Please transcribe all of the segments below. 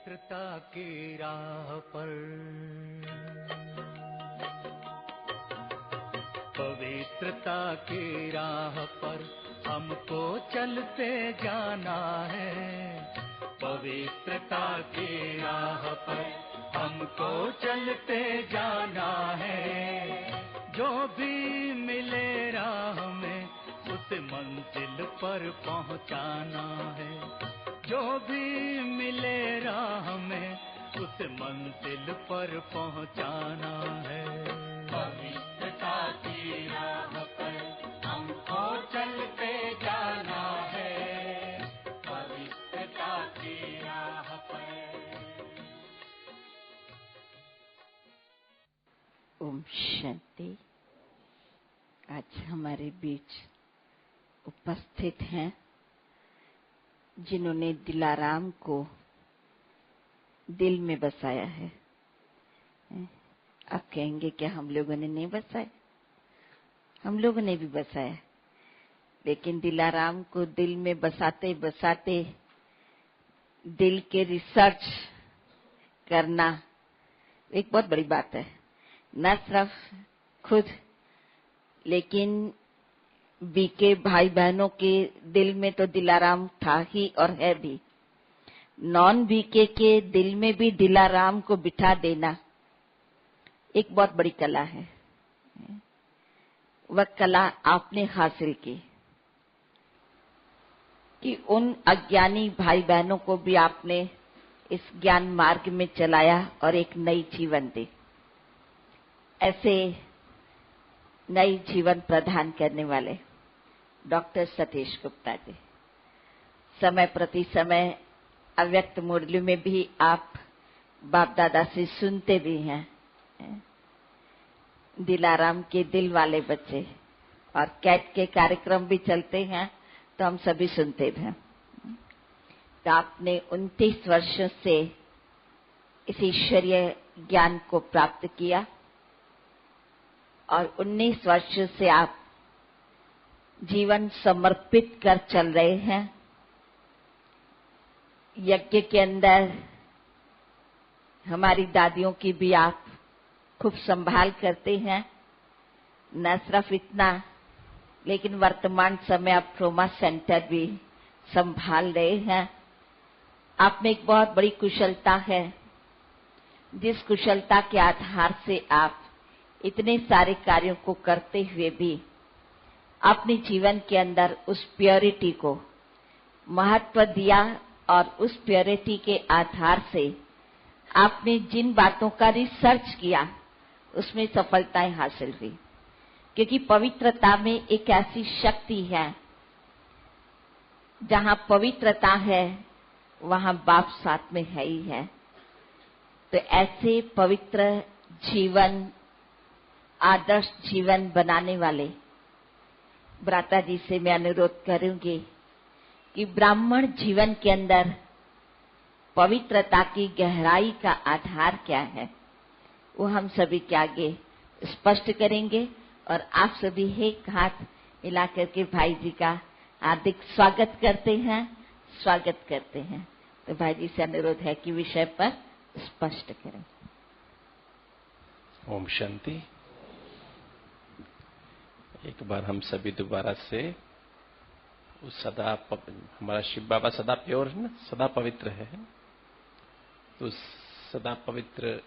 पवित्रता की राह पर, पवित्रता की राह पर हमको चलते जाना है। पवित्रता की राह पर हमको चलते जाना है। जो भी मिले राह में उसे मंजिल पर पहुंचाना है। जो भी मिले राह में उसे मंजिल पर पहुंचाना है। पवित्रता की राह पर हमको चलते जाना है। पवित्रता की राह पर। ओम शांति। आज हमारे बीच उपस्थित हैं जिन्होंने दिलाराम को दिल में बसाया है। आप कहेंगे क्या हम लोगों ने नहीं बसाया? हम लोगों ने भी बसाया, लेकिन दिलाराम को दिल में बसाते बसाते दिल के रिसर्च करना एक बहुत बड़ी बात है। न सिर्फ खुद, लेकिन बीके भाई बहनों के दिल में तो दिलाराम था ही और है भी। नॉन बीके के दिल में भी दिलाराम को बिठा देना एक बहुत बड़ी कला है। वह कला आपने हासिल की कि उन अज्ञानी भाई बहनों को भी आपने इस ज्ञान मार्ग में चलाया और एक नई जीवन दी। ऐसे नई जीवन प्रदान करने वाले डॉक्टर सतीश गुप्ता जी, समय प्रति समय अव्यक्त मुरली में भी आप बाप दादा से सुनते भी हैं। दिलाराम के दिल वाले बच्चे, और कैट के कार्यक्रम भी चलते हैं तो हम सभी सुनते भी हैं। तो आपने 29 वर्षों से इस ईश्वरीय ज्ञान को प्राप्त किया और 19 वर्षों से आप जीवन समर्पित कर चल रहे हैं। यज्ञ के अंदर हमारी दादियों की भी आप खूब संभाल करते हैं। न सिर्फ इतना, लेकिन वर्तमान समय आप ट्रोमा सेंटर भी संभाल रहे हैं। आप में एक बहुत बड़ी कुशलता है, जिस कुशलता के आधार से आप इतने सारे कार्यों को करते हुए भी अपने जीवन के अंदर उस प्योरिटी को महत्व दिया, और उस प्योरिटी के आधार से आपने जिन बातों का रिसर्च किया उसमें सफलताएं हासिल हुई। क्योंकि पवित्रता में एक ऐसी शक्ति है, जहां पवित्रता है वहां बाप साथ में है ही है। तो ऐसे पवित्र जीवन, आदर्श जीवन बनाने वाले भ्राता जी से मैं अनुरोध करूंगी कि ब्राह्मण जीवन के अंदर पवित्रता की गहराई का आधार क्या है, वो हम सभी के आगे स्पष्ट करेंगे। और आप सभी एक हाथ मिलाकर के भाई जी का हार्दिक स्वागत करते हैं, स्वागत करते हैं। तो भाई जी से अनुरोध है कि विषय पर स्पष्ट करें। ओम शांति। एक बार हम सभी दोबारा से उस हमारा शिव बाबा सदा प्योर है ना, सदा पवित्र है। तो सदा पवित्र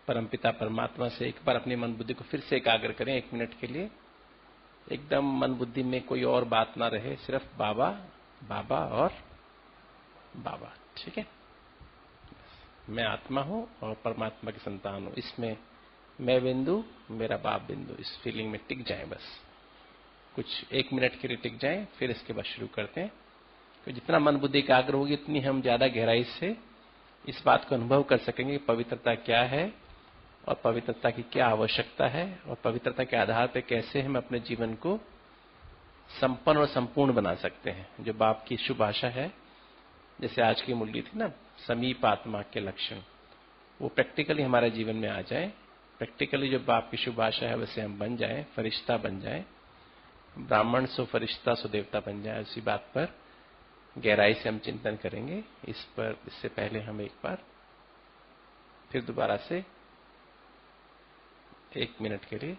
परमपिता परमात्मा से एक बार अपनी मन बुद्धि को फिर से एकाग्र करें 1 मिनट के लिए। एकदम मन बुद्धि में कोई और बात ना रहे, सिर्फ बाबा बाबा और बाबा। ठीक है? मैं आत्मा हूं और परमात्मा की संतान हूं। इसमें मैं बिंदु, मेरा बाप बिंदु, इस फीलिंग में टिक जाएं। बस कुछ 1 मिनट के लिए टिक जाएं, फिर इसके बाद शुरू करते हैं। तो जितना मन बुद्धि एकाग्र होगी उतनी हम ज्यादा गहराई से इस बात को अनुभव कर सकेंगे कि पवित्रता क्या है और पवित्रता की क्या आवश्यकता है, और पवित्रता के आधार पर कैसे हम अपने जीवन को संपन्न और संपूर्ण बना सकते हैं। जो बाप की शुभ आशा है, जैसे आज की मुरली थी ना, समीप आत्मा के लक्षण, वो प्रैक्टिकली हमारे जीवन में आ जाए। प्रैक्टिकली जो बाप की शुभ आशा है वैसे हम बन जाएं, फरिश्ता बन जाएं, ब्राह्मण सो फरिश्ता सो देवता बन जाए। उसी बात पर गहराई से हम चिंतन करेंगे इस पर। इससे पहले हम एक बार फिर दोबारा से 1 मिनट के लिए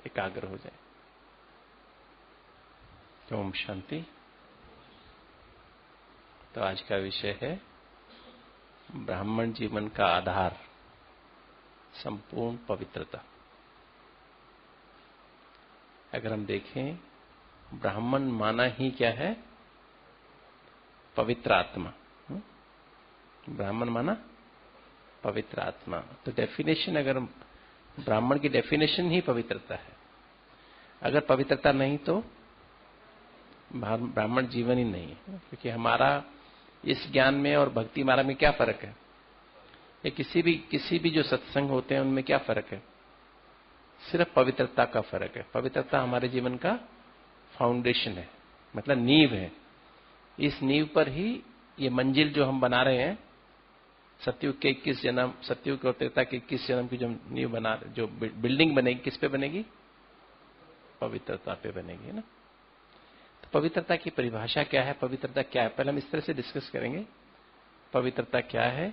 एकाग्र हो जाए। ओम शांति। तो आज का विषय है ब्राह्मण जीवन का आधार, संपूर्ण पवित्रता। अगर हम देखें, ब्राह्मण माना ही क्या है? पवित्र आत्मा। ब्राह्मण माना पवित्र आत्मा। तो डेफिनेशन, अगर ब्राह्मण की डेफिनेशन ही पवित्रता है। अगर पवित्रता नहीं तो ब्राह्मण जीवन ही नहीं है। क्योंकि हमारा इस ज्ञान में और भक्ति मार्ग में क्या फर्क है? ये किसी भी जो सत्संग होते हैं उनमें क्या फर्क है? सिर्फ पवित्रता का फर्क है। पवित्रता हमारे जीवन का फाउंडेशन है, मतलब नींव है। इस नींव पर ही ये मंजिल जो हम बना रहे हैं, सतयुग के 21 जन्म, सतयुग और त्रेता के 21 जन्म की जो नींव बना, जो बिल्डिंग बनेगी, किस पे बनेगी? पवित्रता पे बनेगी, ना। तो पवित्रता की परिभाषा क्या है? पवित्रता क्या है? पहले हम इस तरह से डिस्कस करेंगे। पवित्रता क्या है,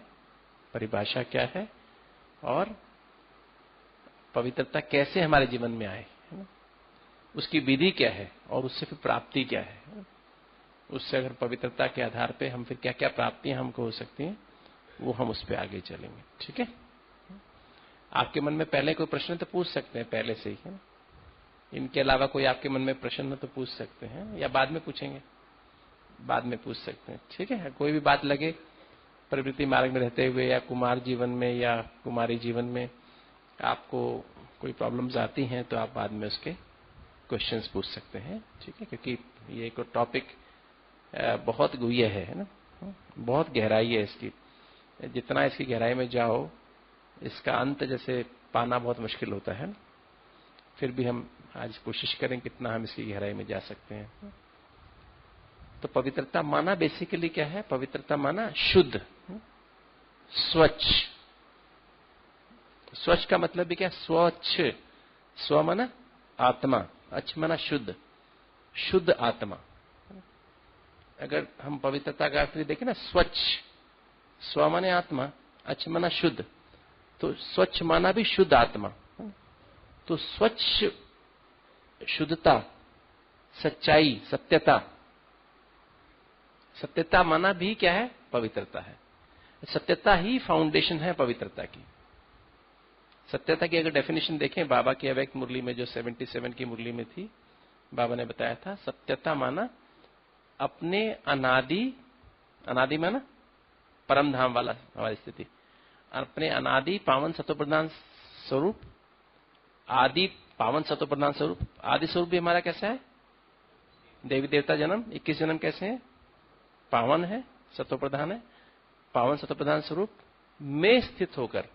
परिभाषा क्या है, और पवित्रता कैसे हमारे जीवन में आए, है ना? उसकी विधि क्या है, और उससे फिर प्राप्ति क्या है। उससे अगर पवित्रता के आधार पे हम फिर क्या क्या प्राप्तियां हमको हो सकती हैं, वो हम उस पर आगे चलेंगे। ठीक है? आपके मन में पहले कोई प्रश्न तो पूछ सकते हैं पहले से ही, है ना? इनके अलावा कोई आपके मन में प्रश्न तो पूछ सकते हैं, या बाद में पूछेंगे? बाद में पूछ सकते हैं। ठीक है? कोई भी बात लगे प्रवृत्ति मार्ग में रहते हुए, या कुमार जीवन में, या कुमारी जीवन में आपको कोई प्रॉब्लम्स आती हैं, तो आप बाद में उसके क्वेश्चंस पूछ सकते हैं। ठीक है? क्योंकि ये एक टॉपिक बहुत गुह्य है ना, बहुत गहराई है इसकी। जितना इसकी गहराई में जाओ, इसका अंत जैसे पाना बहुत मुश्किल होता है ना। फिर भी हम आज कोशिश करें कितना हम इसकी गहराई में जा सकते हैं। तो पवित्रता माना बेसिकली क्या है? पवित्रता माना शुद्ध, स्वच्छ। स्वच्छ का मतलब भी क्या? स्वच्छ। स्व माना आत्मा, अच्छ माना शुद्ध, शुद्ध आत्मा। अगर हम पवित्रता का अर्थ देखें ना, स्वच्छ, स्व माने आत्मा, अच्छ माना शुद्ध, तो स्वच्छ माना भी शुद्ध आत्मा। तो स्वच्छ, शुद्धता, सच्चाई, सत्यता। सत्यता माना भी क्या है? पवित्रता है। सत्यता ही फाउंडेशन है पवित्रता की। सत्यता की अगर डेफिनेशन देखें, बाबा की अव्यक्त मुरली में जो 77 की मुरली में थी, बाबा ने बताया था, सत्यता माना अपने अनादि माना परम धाम वाला हमारी स्थिति, अपने अनादि पावन सत्वप्रधान स्वरूप, आदि पावन सत्वप्रधान स्वरूप। आदि स्वरूप भी हमारा कैसा है? देवी देवता जन्म, 21 जन्म कैसे है? पावन है, सत्वप्रधान है। पावन सत्वप्रधान स्वरूप में स्थित होकर,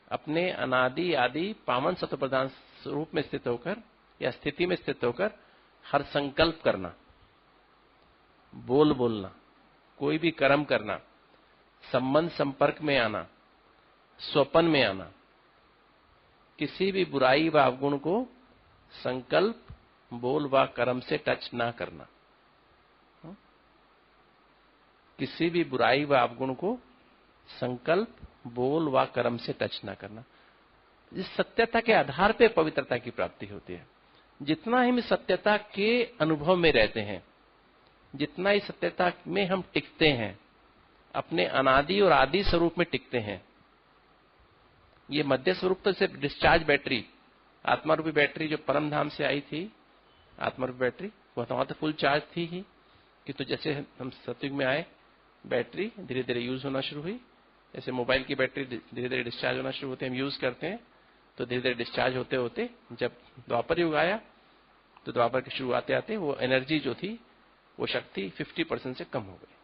अपने अनादि आदि पावन सत्वप्रधान स्वरूप में स्थित होकर, या स्थिति में स्थित होकर हर संकल्प करना, बोलना, कोई भी कर्म करना, संबंध संपर्क में आना, स्वपन में आना, किसी भी बुराई व अवगुण को संकल्प, बोल व कर्म से टच ना करना। किसी भी बुराई व अवगुण को संकल्प, बोल व कर्म से टच ना करना। इस सत्यता के आधार पे पवित्रता की प्राप्ति होती है। जितना हम सत्यता के अनुभव में रहते हैं, जितना इस सत्यता में हम टिकते हैं, अपने अनादि और आदि स्वरूप में टिकते हैं। ये मध्य स्वरूप तो सिर्फ डिस्चार्ज बैटरी, आत्मा रूपी बैटरी जो परम धाम से आई थी, आत्मा रूपी बैटरी, वह तो वहां तो फुल चार्ज थी ही। कि तो जैसे हम सतयुग में आए, बैटरी धीरे धीरे यूज होना शुरू हुई। जैसे मोबाइल की बैटरी धीरे धीरे डिस्चार्ज होना शुरू होती है, हम यूज करते हैं, तो धीरे धीरे डिस्चार्ज होते होते जब द्वापर युग आया, तो द्वापर की शुरुआत आते वो एनर्जी जो थी, वो शक्ति 50% से कम हो गई।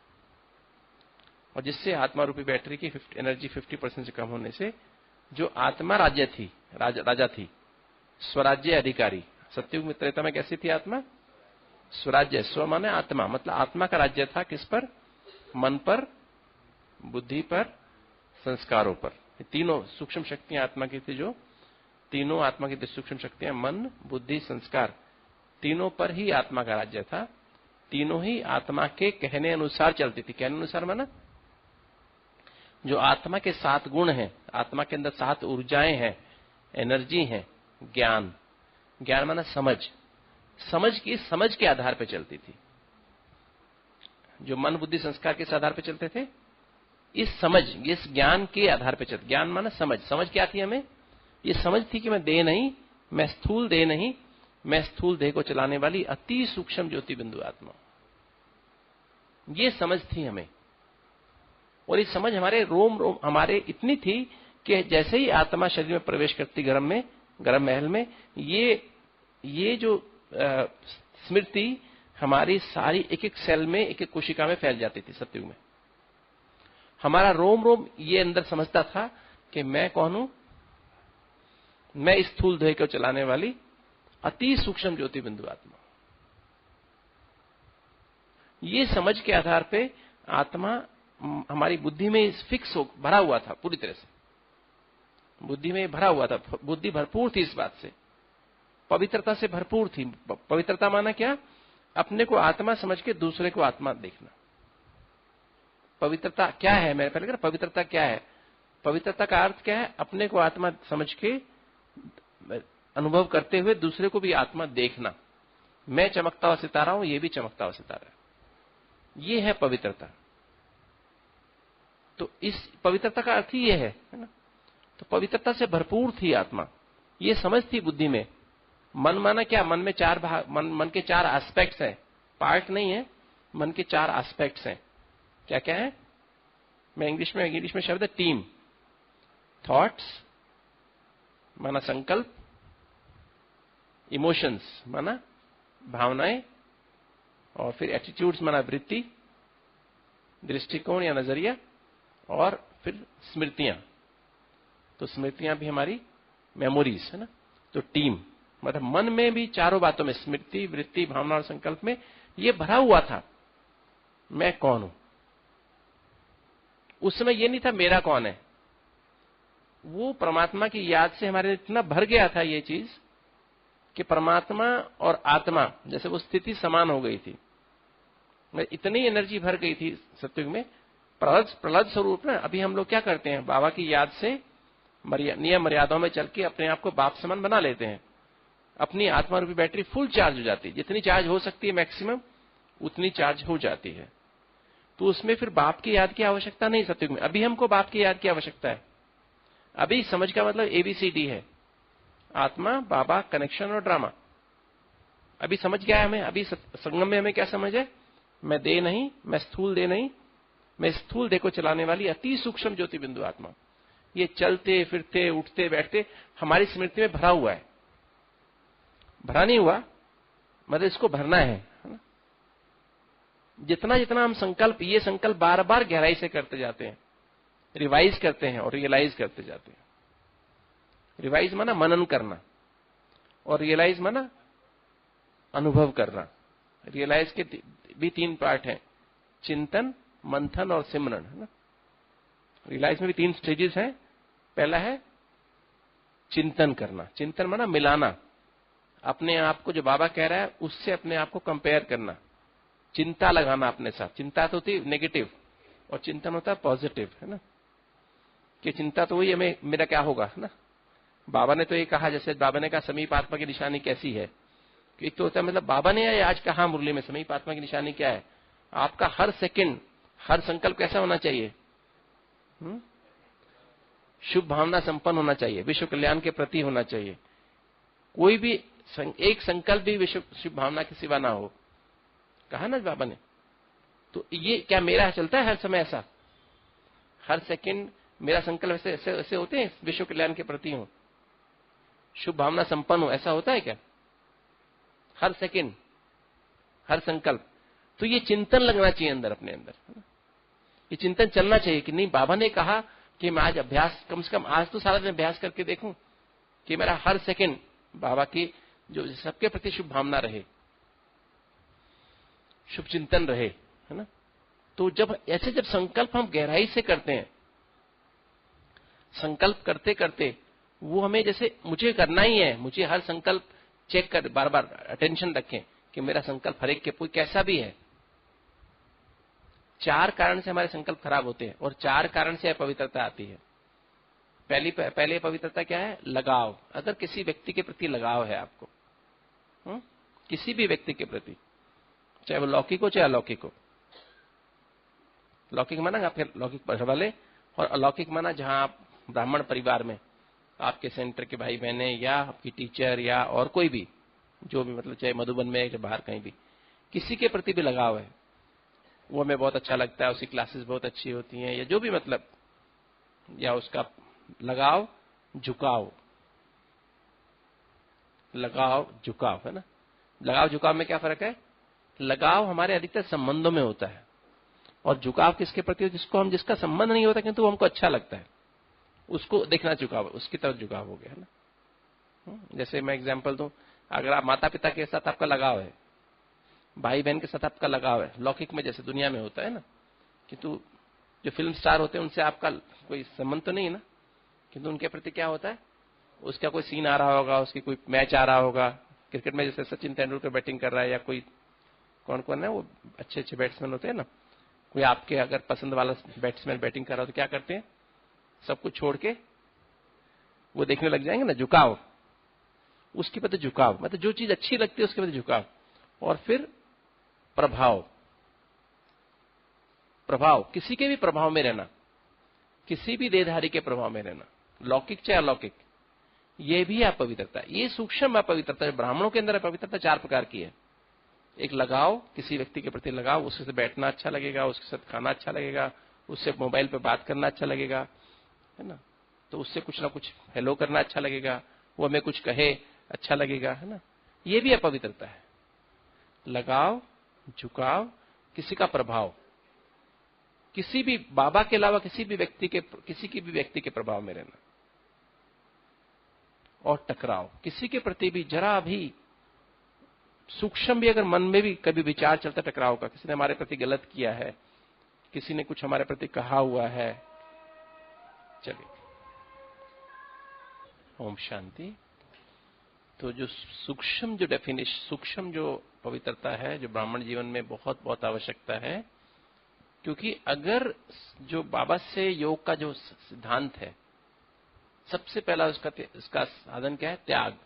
और जिससे आत्मा रूपी बैटरी की एनर्जी 50% से कम होने से जो आत्मा राज्य थी, राजा थी, स्वराज्य अधिकारी। सतयुग में, त्रेता में कैसी थी आत्मा? स्वराज्य। स्व माने आत्मा, मतलब आत्मा का राज्य था किस पर? मन पर, बुद्धि पर, संस्कारों पर। ये तीनों सूक्ष्म शक्तियां आत्मा की थी, जो तीनों आत्मा की सूक्ष्म शक्तियां, मन, बुद्धि, संस्कार, तीनों पर ही आत्मा का राज्य था। तीनों ही आत्मा के कहने अनुसार चलती थी। कहने अनुसार माना जो आत्मा के 7 गुण हैं, आत्मा के अंदर 7 ऊर्जाएं हैं, एनर्जी है, ज्ञान, ज्ञान माना समझ, समझ के आधार पर चलती थी। जो मन बुद्धि संस्कार के आधार पर चलते थे, इस समझ, इस ज्ञान के आधार पर चलते। ज्ञान माना समझ, समझ क्या थी हमें? ये समझ थी कि मैं देह नहीं, मैं स्थूल देह नहीं, मैं स्थूल देह को चलाने वाली अति सूक्ष्म ज्योति बिंदु आत्मा। ये समझ थी हमें, और ये समझ हमारे रोम रोम हमारे इतनी थी कि जैसे ही आत्मा शरीर में प्रवेश करती गरम महल में, ये जो स्मृति हमारी सारी एक एक सेल में, एक एक कोशिका में फैल जाती थी। सत्युग में हमारा रोम रोम ये अंदर समझता था कि मैं कौन हूं, मैं स्थूल देह को चलाने वाली अति सूक्ष्म ज्योति बिंदु आत्मा। ये समझ के आधार पे आत्मा हमारी बुद्धि में फिक्स हो भरा हुआ था, पूरी तरह से बुद्धि में भरा हुआ था। बुद्धि भरपूर थी इस बात से, पवित्रता से भरपूर थी। पवित्रता माना क्या? अपने को आत्मा समझ के दूसरे को आत्मा देखना। पवित्रता क्या है? मैंने पहले कहा पवित्रता क्या है? पवित्रता का अर्थ क्या है? अपने को आत्मा समझ के अनुभव करते हुए दूसरे को भी आत्मा देखना। मैं चमकता हुआ सितारा हूं, ये भी चमकता हुआ सितारा है। ये है पवित्रता। तो इस पवित्रता का अर्थ ही ये है ना? तो पवित्रता से भरपूर थी आत्मा, ये समझ थी बुद्धि में। मन माना क्या? मन में 4 भाग, मन के 4 एस्पेक्ट्स हैं, पार्ट नहीं है, मन के 4 एस्पेक्ट्स हैं। क्या क्या है? मैं इंग्लिश में शब्द है टीम। थॉट्स माना संकल्प, इमोशंस माना भावनाएं, और फिर एटीट्यूड्स माना वृत्ति, दृष्टिकोण या नजरिया, और फिर स्मृतियां। तो स्मृतियां भी हमारी मेमोरीज है ना। तो टीम मतलब मन में भी चारों बातों में, स्मृति, वृत्ति, भावना और संकल्प में ये भरा हुआ था मैं कौन हूं। उस समय ये नहीं था मेरा कौन है। वो परमात्मा की याद से हमारे इतना भर गया था ये चीज कि परमात्मा और आत्मा जैसे वो स्थिति समान हो गई थी। इतनी एनर्जी भर गई थी सत्युग में, प्रहलाद स्वरूप ना। अभी हम लोग क्या करते हैं? बाबा की याद से नियम मर्यादाओं में चल के अपने आप को बाप समान बना लेते हैं। अपनी आत्मा रूपी बैटरी फुल चार्ज हो जाती है, जितनी चार्ज हो सकती है मैक्सिमम उतनी चार्ज हो जाती है। तो उसमें फिर बाप की याद की आवश्यकता नहीं सत्युग में। अभी हमको बाप की याद की आवश्यकता है। अभी समझ का मतलब ABCD है, आत्मा, बाबा, कनेक्शन और ड्रामा। अभी समझ गया है हमें। अभी संगम में हमें क्या समझ है? मैं देह नहीं, मैं स्थूल देह नहीं, मैं स्थूल देह को चलाने वाली अति सूक्ष्म ज्योति बिंदु आत्मा। ये चलते फिरते उठते बैठते हमारी स्मृति में भरा हुआ है। भरा नहीं हुआ मतलब इसको भरना है ना। जितना जितना हम संकल्प, ये संकल्प बार बार गहराई से करते जाते हैं, रिवाइज करते हैं और रियलाइज करते जाते हैं। रिवाइज माना मनन करना, और रियलाइज माना अनुभव करना। रियलाइज के भी 3 पार्ट हैं, चिंतन, मंथन और सिमरन, है ना। रियलाइज में भी 3 स्टेजेस हैं। पहला है चिंतन करना। चिंतन माना मिलाना, अपने आप को जो बाबा कह रहा है उससे अपने आप को कंपेयर करना, चिंता लगाना अपने साथ। चिंता तो होती नेगेटिव और चिंतन होता है पॉजिटिव, है ना। कि चिंता तो वही हमें मेरा क्या होगा, है ना। बाबा ने तो ये कहा, जैसे बाबा ने कहा समीप आत्मा की निशानी कैसी है। एक तो होता है मतलब बाबा ने आज कहा मुरली में समीप आत्मा की निशानी क्या है। आपका हर सेकंड, हर संकल्प कैसा होना चाहिए? शुभ भावना संपन्न होना चाहिए, विश्व कल्याण के प्रति होना चाहिए। कोई भी एक संकल्प भी विश्व शुभ भावना के सिवा ना हो, कहा ना बाबा ने। तो ये क्या मेरा चलता है हर समय ऐसा? हर सेकंड मेरा संकल्प ऐसे होते हैं विश्व कल्याण के प्रति हो, शुभ भावना संपन्न हो, ऐसा होता है क्या? हर सेकंड, हर संकल्प। तो ये चिंतन लगना चाहिए अंदर, अपने अंदर, ये चिंतन चलना चाहिए कि नहीं बाबा ने कहा कि मैं आज अभ्यास, कम से कम आज तो सारा दिन अभ्यास करके देखूं कि मेरा हर सेकंड बाबा की जो सबके प्रति शुभ भावना रहे, शुभ चिंतन रहे, है ना। तो जब संकल्प हम गहराई से करते हैं, संकल्प करते करते वो हमें जैसे मुझे करना ही है, मुझे हर संकल्प चेक कर बार बार अटेंशन रखें कि मेरा संकल्प हर एक के कोई कैसा भी है। 4 कारण से हमारे संकल्प खराब होते हैं और 4 कारण से अपवित्रता आती है। पहले पवित्रता क्या है? लगाव। अगर किसी व्यक्ति के प्रति लगाव है आपको, किसी भी व्यक्ति के प्रति, चाहे वो लौकिक हो चाहे अलौकिक हो। लौकिक माना आपके लौकिक पढ़ने वाले, और अलौकिक माना जहां आप ब्राह्मण परिवार में आपके सेंटर के भाई बहने या आपकी टीचर या और कोई भी, जो भी, मतलब चाहे मधुबन में या बाहर कहीं भी, किसी के प्रति भी लगाव है, वो हमें बहुत अच्छा लगता है, उसकी क्लासेस बहुत अच्छी होती हैं या जो भी, मतलब, या उसका लगाव झुकाव, लगाव झुकाव है ना। लगाव झुकाव में क्या फर्क है? लगाव हमारे अधिकतर संबंधों में होता है और झुकाव किसके प्रति हो? जिसका संबंध नहीं होता किंतु हमको अच्छा लगता है, उसको देखना झुकाव, उसकी तरफ झुकाव हो गया है ना। जैसे मैं एग्जांपल दूं, अगर आप माता पिता के साथ आपका लगाव है, भाई बहन के साथ आपका लगाव है, लौकिक में जैसे दुनिया में होता है ना, किंतु जो फिल्म स्टार होते हैं उनसे आपका कोई संबंध तो नहीं है ना, किंतु उनके प्रति क्या होता है? उसका कोई सीन आ रहा होगा, उसकी कोई मैच आ रहा होगा, क्रिकेट में जैसे सचिन तेंदुलकर बैटिंग कर रहा है या कोई कौन कौन है वो अच्छे अच्छे बैट्समैन होते हैं ना, कोई आपके अगर पसंद वाला बैट्समैन बैटिंग कर रहा हो तो क्या करते हैं? सब कुछ छोड़ के वो देखने लग जाएंगे ना, झुकाव, उसके प्रति झुकाव, मतलब जो चीज अच्छी लगती है उसके प्रति झुकाव। और फिर प्रभाव, किसी के भी प्रभाव में रहना, किसी भी देहधारी के प्रभाव में रहना, लौकिक चाहे अलौकिक, ये भी अपवित्रता। ये सूक्ष्म अपवित्रता। ब्राह्मणों के अंदर अपवित्रता 4 प्रकार की है। एक लगाव, किसी व्यक्ति के प्रति लगाव, उसके साथ बैठना अच्छा लगेगा, उसके साथ खाना अच्छा लगेगा, उससे मोबाइल पे बात करना अच्छा लगेगा, है ना, तो उससे कुछ ना कुछ हेलो करना अच्छा लगेगा, वो हमें कुछ कहे अच्छा लगेगा, है ना। ये भी अपवित्रता है। लगाव, झुकाव, किसी का प्रभाव, किसी भी बाबा के अलावा किसी की भी व्यक्ति के प्रभाव में रहना। और टकराव, किसी के प्रति भी जरा भी सूक्ष्म भी अगर मन में भी कभी विचार चलता टकराव का, किसी ने हमारे प्रति गलत किया है, किसी ने कुछ हमारे प्रति कहा हुआ है, चलिए, ओम शांति। तो जो सूक्ष्म सूक्ष्म जो पवित्रता है, जो ब्राह्मण जीवन में बहुत बहुत आवश्यकता है, क्योंकि अगर जो बाबा से योग का जो सिद्धांत है, सबसे पहला उसका साधन क्या है? त्याग।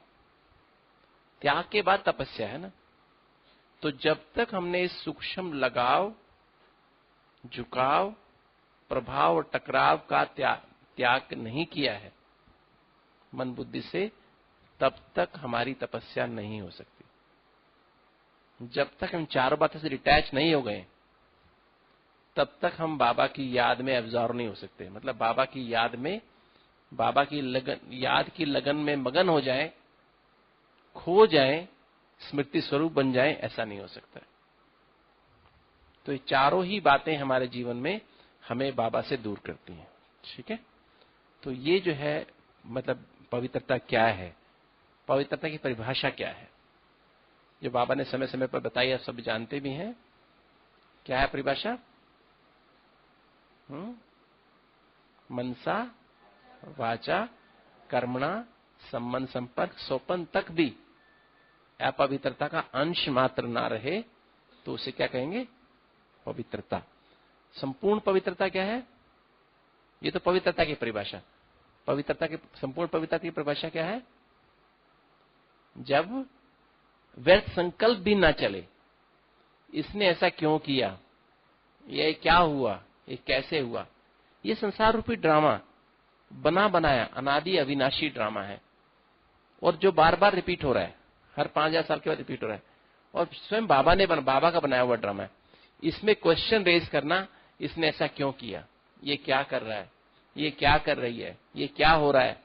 त्याग के बाद तपस्या है ना। तो जब तक हमने इस सूक्ष्म लगाव, झुकाव, प्रभाव और टकराव का त्याग नहीं किया है मन बुद्धि से, तब तक हमारी तपस्या नहीं हो सकती। जब तक हम चारों बातों से डिटैच नहीं हो गए, तब तक हम बाबा की याद में एब्जॉर्व नहीं हो सकते। मतलब बाबा की याद में, बाबा की याद की लगन में मगन हो जाए, खो जाए, स्मृति स्वरूप बन जाए, ऐसा नहीं हो सकता। तो ये चारों ही बातें हमारे जीवन में हमें बाबा से दूर करती हैं। ठीक है, तो ये जो है, मतलब पवित्रता क्या है, पवित्रता की परिभाषा क्या है, जो बाबा ने समय समय पर बताई, आप सब जानते भी हैं। क्या है परिभाषा? मनसा वाचा कर्मणा संबंध संपर्क सोपन तक भी अपवित्रता का अंश मात्र ना रहे तो उसे क्या कहेंगे? पवित्रता। संपूर्ण पवित्रता क्या है? ये तो पवित्रता की परिभाषा। पवित्रता की संपूर्ण पवित्रता की परिभाषा क्या है? जब व्यर्थ संकल्प भी ना चले, इसने ऐसा क्यों किया, ये क्या हुआ, ये कैसे हुआ। ये संसार रूपी ड्रामा बना बनाया अनादि अविनाशी ड्रामा है, और जो बार बार रिपीट हो रहा है, हर 5000 साल के बाद रिपीट हो रहा है, और स्वयं बाबा का बनाया हुआ ड्रामा है। इसमें क्वेश्चन रेज करना, इसने ऐसा क्यों किया, ये क्या कर रहा है, ये क्या कर रही है, ये क्या हो रहा है,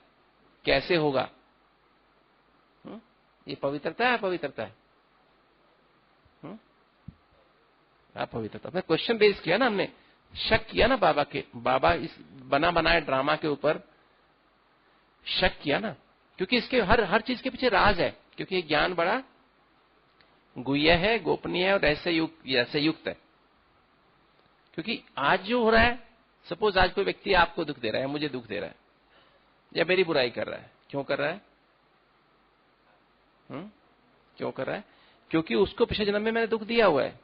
कैसे होगा, ये पवित्रता है अपवित्रता है? अपवित्रता। अपने क्वेश्चन रेज किया ना, हमने शक किया ना बाबा इस बना बनाए ड्रामा के ऊपर शक किया ना, क्योंकि इसके हर चीज के पीछे राज है, क्योंकि ये ज्ञान बड़ा गुह्य है, गोपनीय है और ऐसे युक्त है। क्योंकि आज जो हो रहा है, सपोज आज कोई व्यक्ति आपको दुख दे रहा है, मुझे दुख दे रहा है, या मेरी बुराई कर रहा है, क्यों कर रहा है? क्यों कर रहा है? क्योंकि उसको पिछले जन्म में मैंने दुख दिया हुआ है,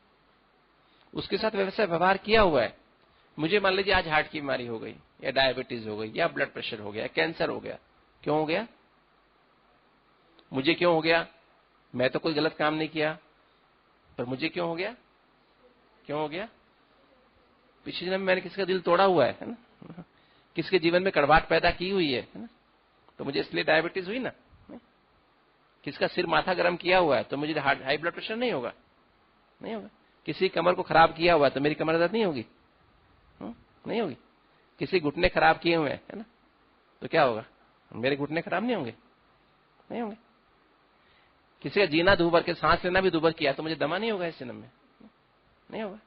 उसके साथ वैसा व्यवहार किया हुआ है। मुझे मान लीजिए आज हार्ट की बीमारी हो गई, या डायबिटीज हो गई, या ब्लड प्रेशर हो गया, कैंसर हो गया। क्यों हो गया? मुझे क्यों हो गया? मैं तो कोई गलत काम नहीं किया, पर मुझे क्यों हो गया? क्यों हो गया? पिछले जन्म में मैंने किसका दिल तोड़ा हुआ है ना, किसके जीवन में कड़वाहट पैदा की हुई है ना, तो मुझे इसलिए डायबिटीज हुई ना। किसका सिर माथा गर्म किया हुआ है तो मुझे हाई ब्लड प्रेशर नहीं होगा, नहीं होगा। किसी कमर को खराब किया हुआ है तो मेरी कमर दर्द नहीं होगी, नहीं होगी। किसी घुटने खराब किए हुए हैं, है ना, तो क्या होगा? मेरे घुटने खराब नहीं होंगे, नहीं होंगे। किसी का जीना दूभर के, सांस लेना भी दूभर किया तो मुझे दमा नहीं होगा इस जन्म में, नहीं होगा।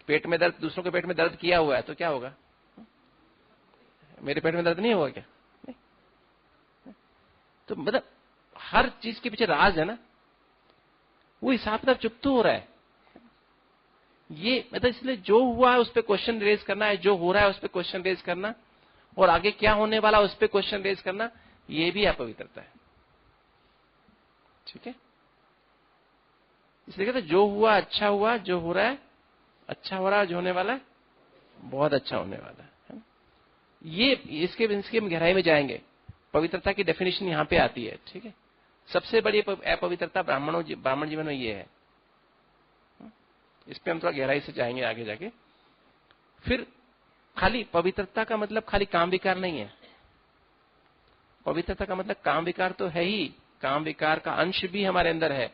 पेट में दर्द, दूसरों के पेट में दर्द किया हुआ है तो क्या होगा? मेरे पेट में दर्द नहीं होगा क्या? नहीं। तो मतलब हर चीज के पीछे राज है ना, वो हिसाब किताब चुप तो हो रहा है। ये मतलब इसलिए जो हुआ है उस पर क्वेश्चन रेज करना है, जो हो रहा है उस पर क्वेश्चन रेज करना, और आगे क्या होने वाला उस पर क्वेश्चन रेज करना, ये भी अपवित्रता है। ठीक है, इसलिए कहते जो हुआ अच्छा हुआ, जो हो रहा है अच्छा हो रहा है, जो होने वाला है बहुत अच्छा होने वाला है। ये इसके हम गहराई में जाएंगे। पवित्रता की डेफिनेशन यहां पे आती है। ठीक है, सबसे बड़ी अपवित्रता ब्राह्मण जीवन में ये है। इस पे हम थोड़ा गहराई से जाएंगे आगे जाके। फिर खाली पवित्रता का मतलब खाली काम विकार नहीं है। पवित्रता का मतलब काम विकार तो है ही, काम विकार का अंश भी हमारे अंदर है।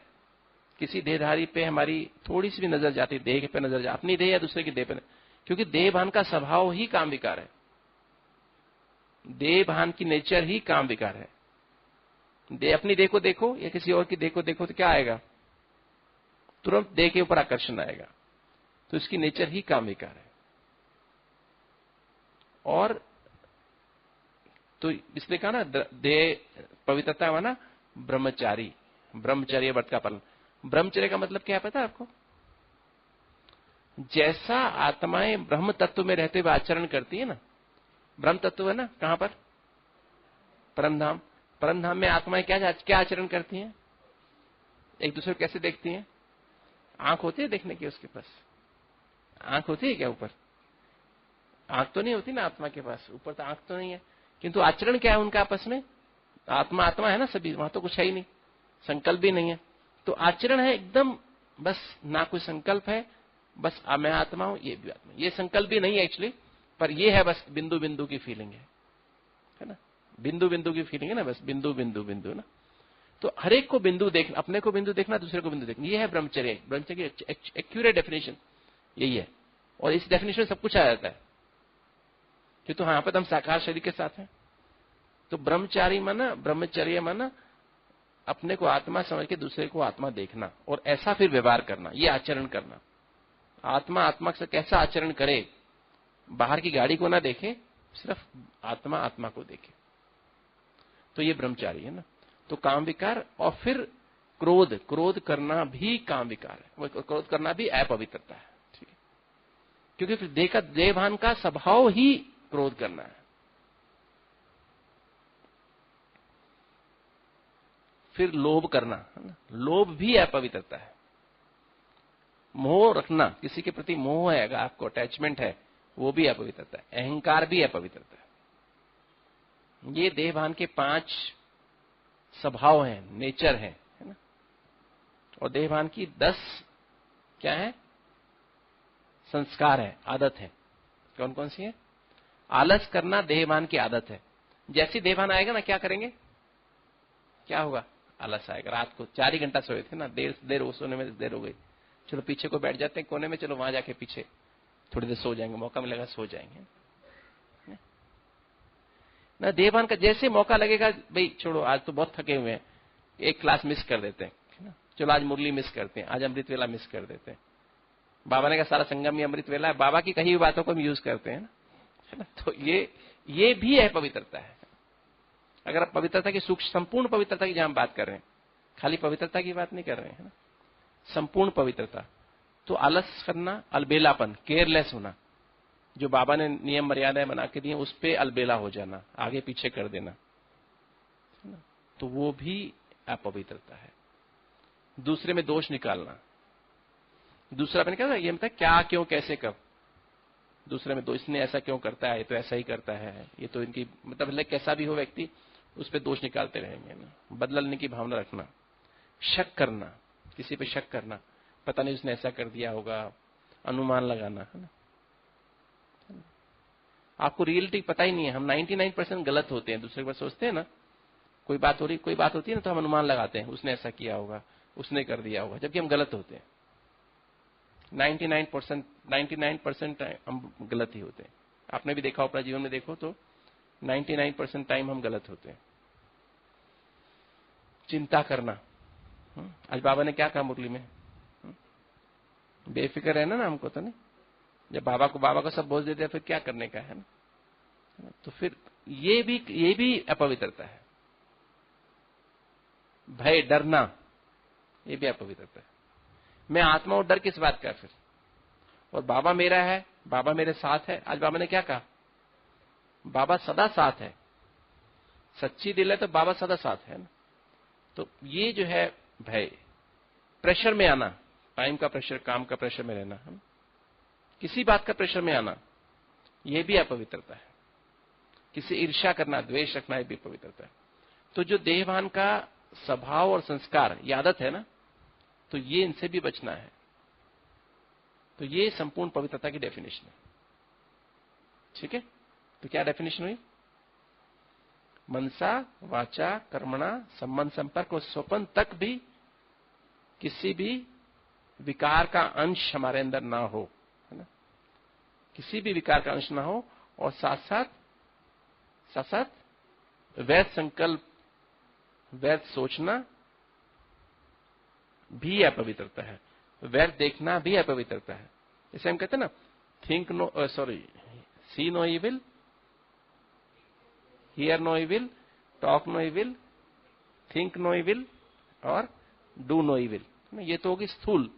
किसी देहधारी पे हमारी थोड़ी सी भी नजर जाती, देह पे नजर जाती, अपनी देह या दूसरे की देह पे, क्योंकि देह भान का स्वभाव ही काम विकार है। देह भान की नेचर ही काम विकार है। अपनी देह को देखो या किसी और की देह को देखो तो क्या आएगा? तुरंत देह के ऊपर आकर्षण आएगा। तो इसकी नेचर ही काम विकार है। और तो इसलिए कहा ना, देह पवित्रता माना ब्रह्मचारी, ब्रह्मचर्य व्रत का पालन। ब्रह्मचर्य का मतलब क्या है पता है आपको? जैसा आत्माएं ब्रह्म तत्व में रहते हुए आचरण करती है ना, ब्रह्म तत्व है ना कहां पर? परमधाम। परमधाम में आत्माएं क्या आचरण करती हैं? एक दूसरे को कैसे देखती हैं? आंख होती है देखने की उसके पास? आंख होती है क्या ऊपर? आंख तो नहीं होती ना आत्मा के पास, ऊपर तो आंख तो नहीं है। किंतु आचरण क्या है उनका आपस में? आत्मा आत्मा है ना सभी, वहां तो कुछ है ही नहीं, संकल्प भी नहीं है। तो आचरण है एकदम, बस ना कोई संकल्प है, बस मैं आत्मा हूं, ये भी आत्मा। ये संकल्प भी नहीं है एक्चुअली, पर ये है बस बिंदु बिंदु की फीलिंग है ना, बिंदु बिंदु की फीलिंग है ना, बस बिंदु बिंदु बिंदु ना। तो हर एक को बिंदु देखना, अपने को बिंदु देखना, दूसरे को बिंदु देखना, ये है ब्रह्मचर्य। ब्रह्मचर्य की एक्यूरेट डेफिनेशन यही है। और इस डेफिनेशन में सब कुछ आ जाता है, कि तो यहां पर हम साकार शरीर के साथ हैं। तो ब्रह्मचर्य माना अपने को आत्मा समझ के दूसरे को आत्मा देखना, और ऐसा फिर व्यवहार करना, ये आचरण करना। आत्मा आत्मा से कैसा आचरण करे, बाहर की गाड़ी को ना देखे, सिर्फ आत्मा आत्मा को देखे, तो ये ब्रह्मचारी है ना। तो काम विकार, और फिर क्रोध करना भी काम विकार है, क्रोध करना भी अपवित्रता है। ठीक है, क्योंकि फिर देहभान का स्वभाव ही क्रोध करना है। फिर लोभ करना है ना, लोभ भी अपवित्रता है। मोह रखना, किसी के प्रति मोह है, अगर आपको अटैचमेंट है, वो भी अपवित्रता है। अहंकार भी अपवित्रता है। ये देहभान के 5 स्वभाव हैं, नेचर है ना। और देहभान की 10 क्या है? संस्कार है, आदत है। कौन कौन सी है? आलस करना देहभान की आदत है। जैसी देहभान आएगा ना, क्या करेंगे? क्या होगा? आलस आएगा। रात को 4 ही घंटा सोए थे ना, देर सोने में देर हो गई, चलो पीछे को बैठ जाते हैं कोने में, चलो वहां जाके पीछे थोड़ी देर सो जाएंगे, मौका मिलेगा सो जाएंगे ना। देहभान का जैसे मौका लगेगा, भाई छोड़ो आज तो बहुत थके हुए हैं, एक क्लास मिस कर देते हैं, चलो आज मुरली मिस करते हैं, आज अमृत वेला मिस कर देते हैं। बाबा ने कहा सारा संगम ही अमृत वेला है, बाबा की कही हुई बातों को हम यूज करते हैं ना। तो ये भी है पवित्रता है। अगर आप पवित्रता की सूक्ष्म संपूर्ण पवित्रता की जहां बात कर रहे हैं, खाली पवित्रता की बात नहीं कर रहे हैं ना, संपूर्ण पवित्रता। तो आलस करना, अलबेलापन, केयरलेस होना, जो बाबा ने नियम मर्यादाएं बना के दी उस पे अलबेला हो जाना, आगे पीछे कर देना, तो वो भी अपवित्रता है। दूसरे में दोष निकालना। दूसरा मैंने कहा ये मतलब क्या, क्यों, कैसे, कब। दूसरे में दोष, इसने ऐसा क्यों करता है, ये तो ऐसा ही करता है, ये तो इनकी मतलब कैसा भी हो व्यक्ति, उस पर दोष निकालते रहेंगे ना। बदला लेने की भावना रखना, शक करना, किसी पे शक करना, पता नहीं उसने ऐसा कर दिया होगा, अनुमान लगाना, है ना। आपको रियलिटी पता ही नहीं है। हम 99% गलत होते हैं। दूसरे के बार सोचते हैं ना, कोई बात होती है ना, तो हम अनुमान लगाते हैं उसने ऐसा किया होगा, उसने कर दिया होगा, जबकि हम गलत होते हैं। 99% हम गलत ही होते हैं। आपने भी देखा, अपना जीवन में देखो तो 99% टाइम हम गलत होते हैं। चिंता करना। आज बाबा ने क्या कहा मुरली में, बेफिक्र है ना हमको तो नहीं। जब बाबा को सब बोझ देते हैं, फिर क्या करने का है ना। तो फिर ये भी अपवित्रता है। भय, डरना, ये भी अपवित्रता है। मैं आत्मा और डर किस बात का फिर, और बाबा मेरा है, बाबा मेरे साथ है। आज बाबा ने क्या कहा, बाबा सदा साथ है। सच्ची दिल है तो बाबा सदा साथ है ना। तो ये जो है भय, प्रेशर में आना, टाइम का प्रेशर, काम का प्रेशर में रहना, है? किसी बात का प्रेशर में आना, यह भी अपवित्रता है। किसी ईर्ष्या करना, द्वेष रखना, यह भी अपवित्रता है। तो जो देहभान का स्वभाव और संस्कार, ये आदत है ना, तो ये इनसे भी बचना है। तो ये संपूर्ण पवित्रता की डेफिनेशन है। ठीक है, तो क्या डेफिनेशन हुई, मनसा वाचा कर्मणा संबंध संपर्क और स्वपन तक भी किसी भी विकार का अंश हमारे अंदर ना हो, है ना। किसी भी विकार का अंश ना हो, और साथ साथ व्यर्थ संकल्प, व्यर्थ सोचना भी अपवित्रता है। व्यर्थ देखना भी अपवित्रता है। जैसे हम कहते हैं ना, see no evil, hear no evil, talk no evil, think no evil और डू नो इविल। ये तो होगी स्थूल,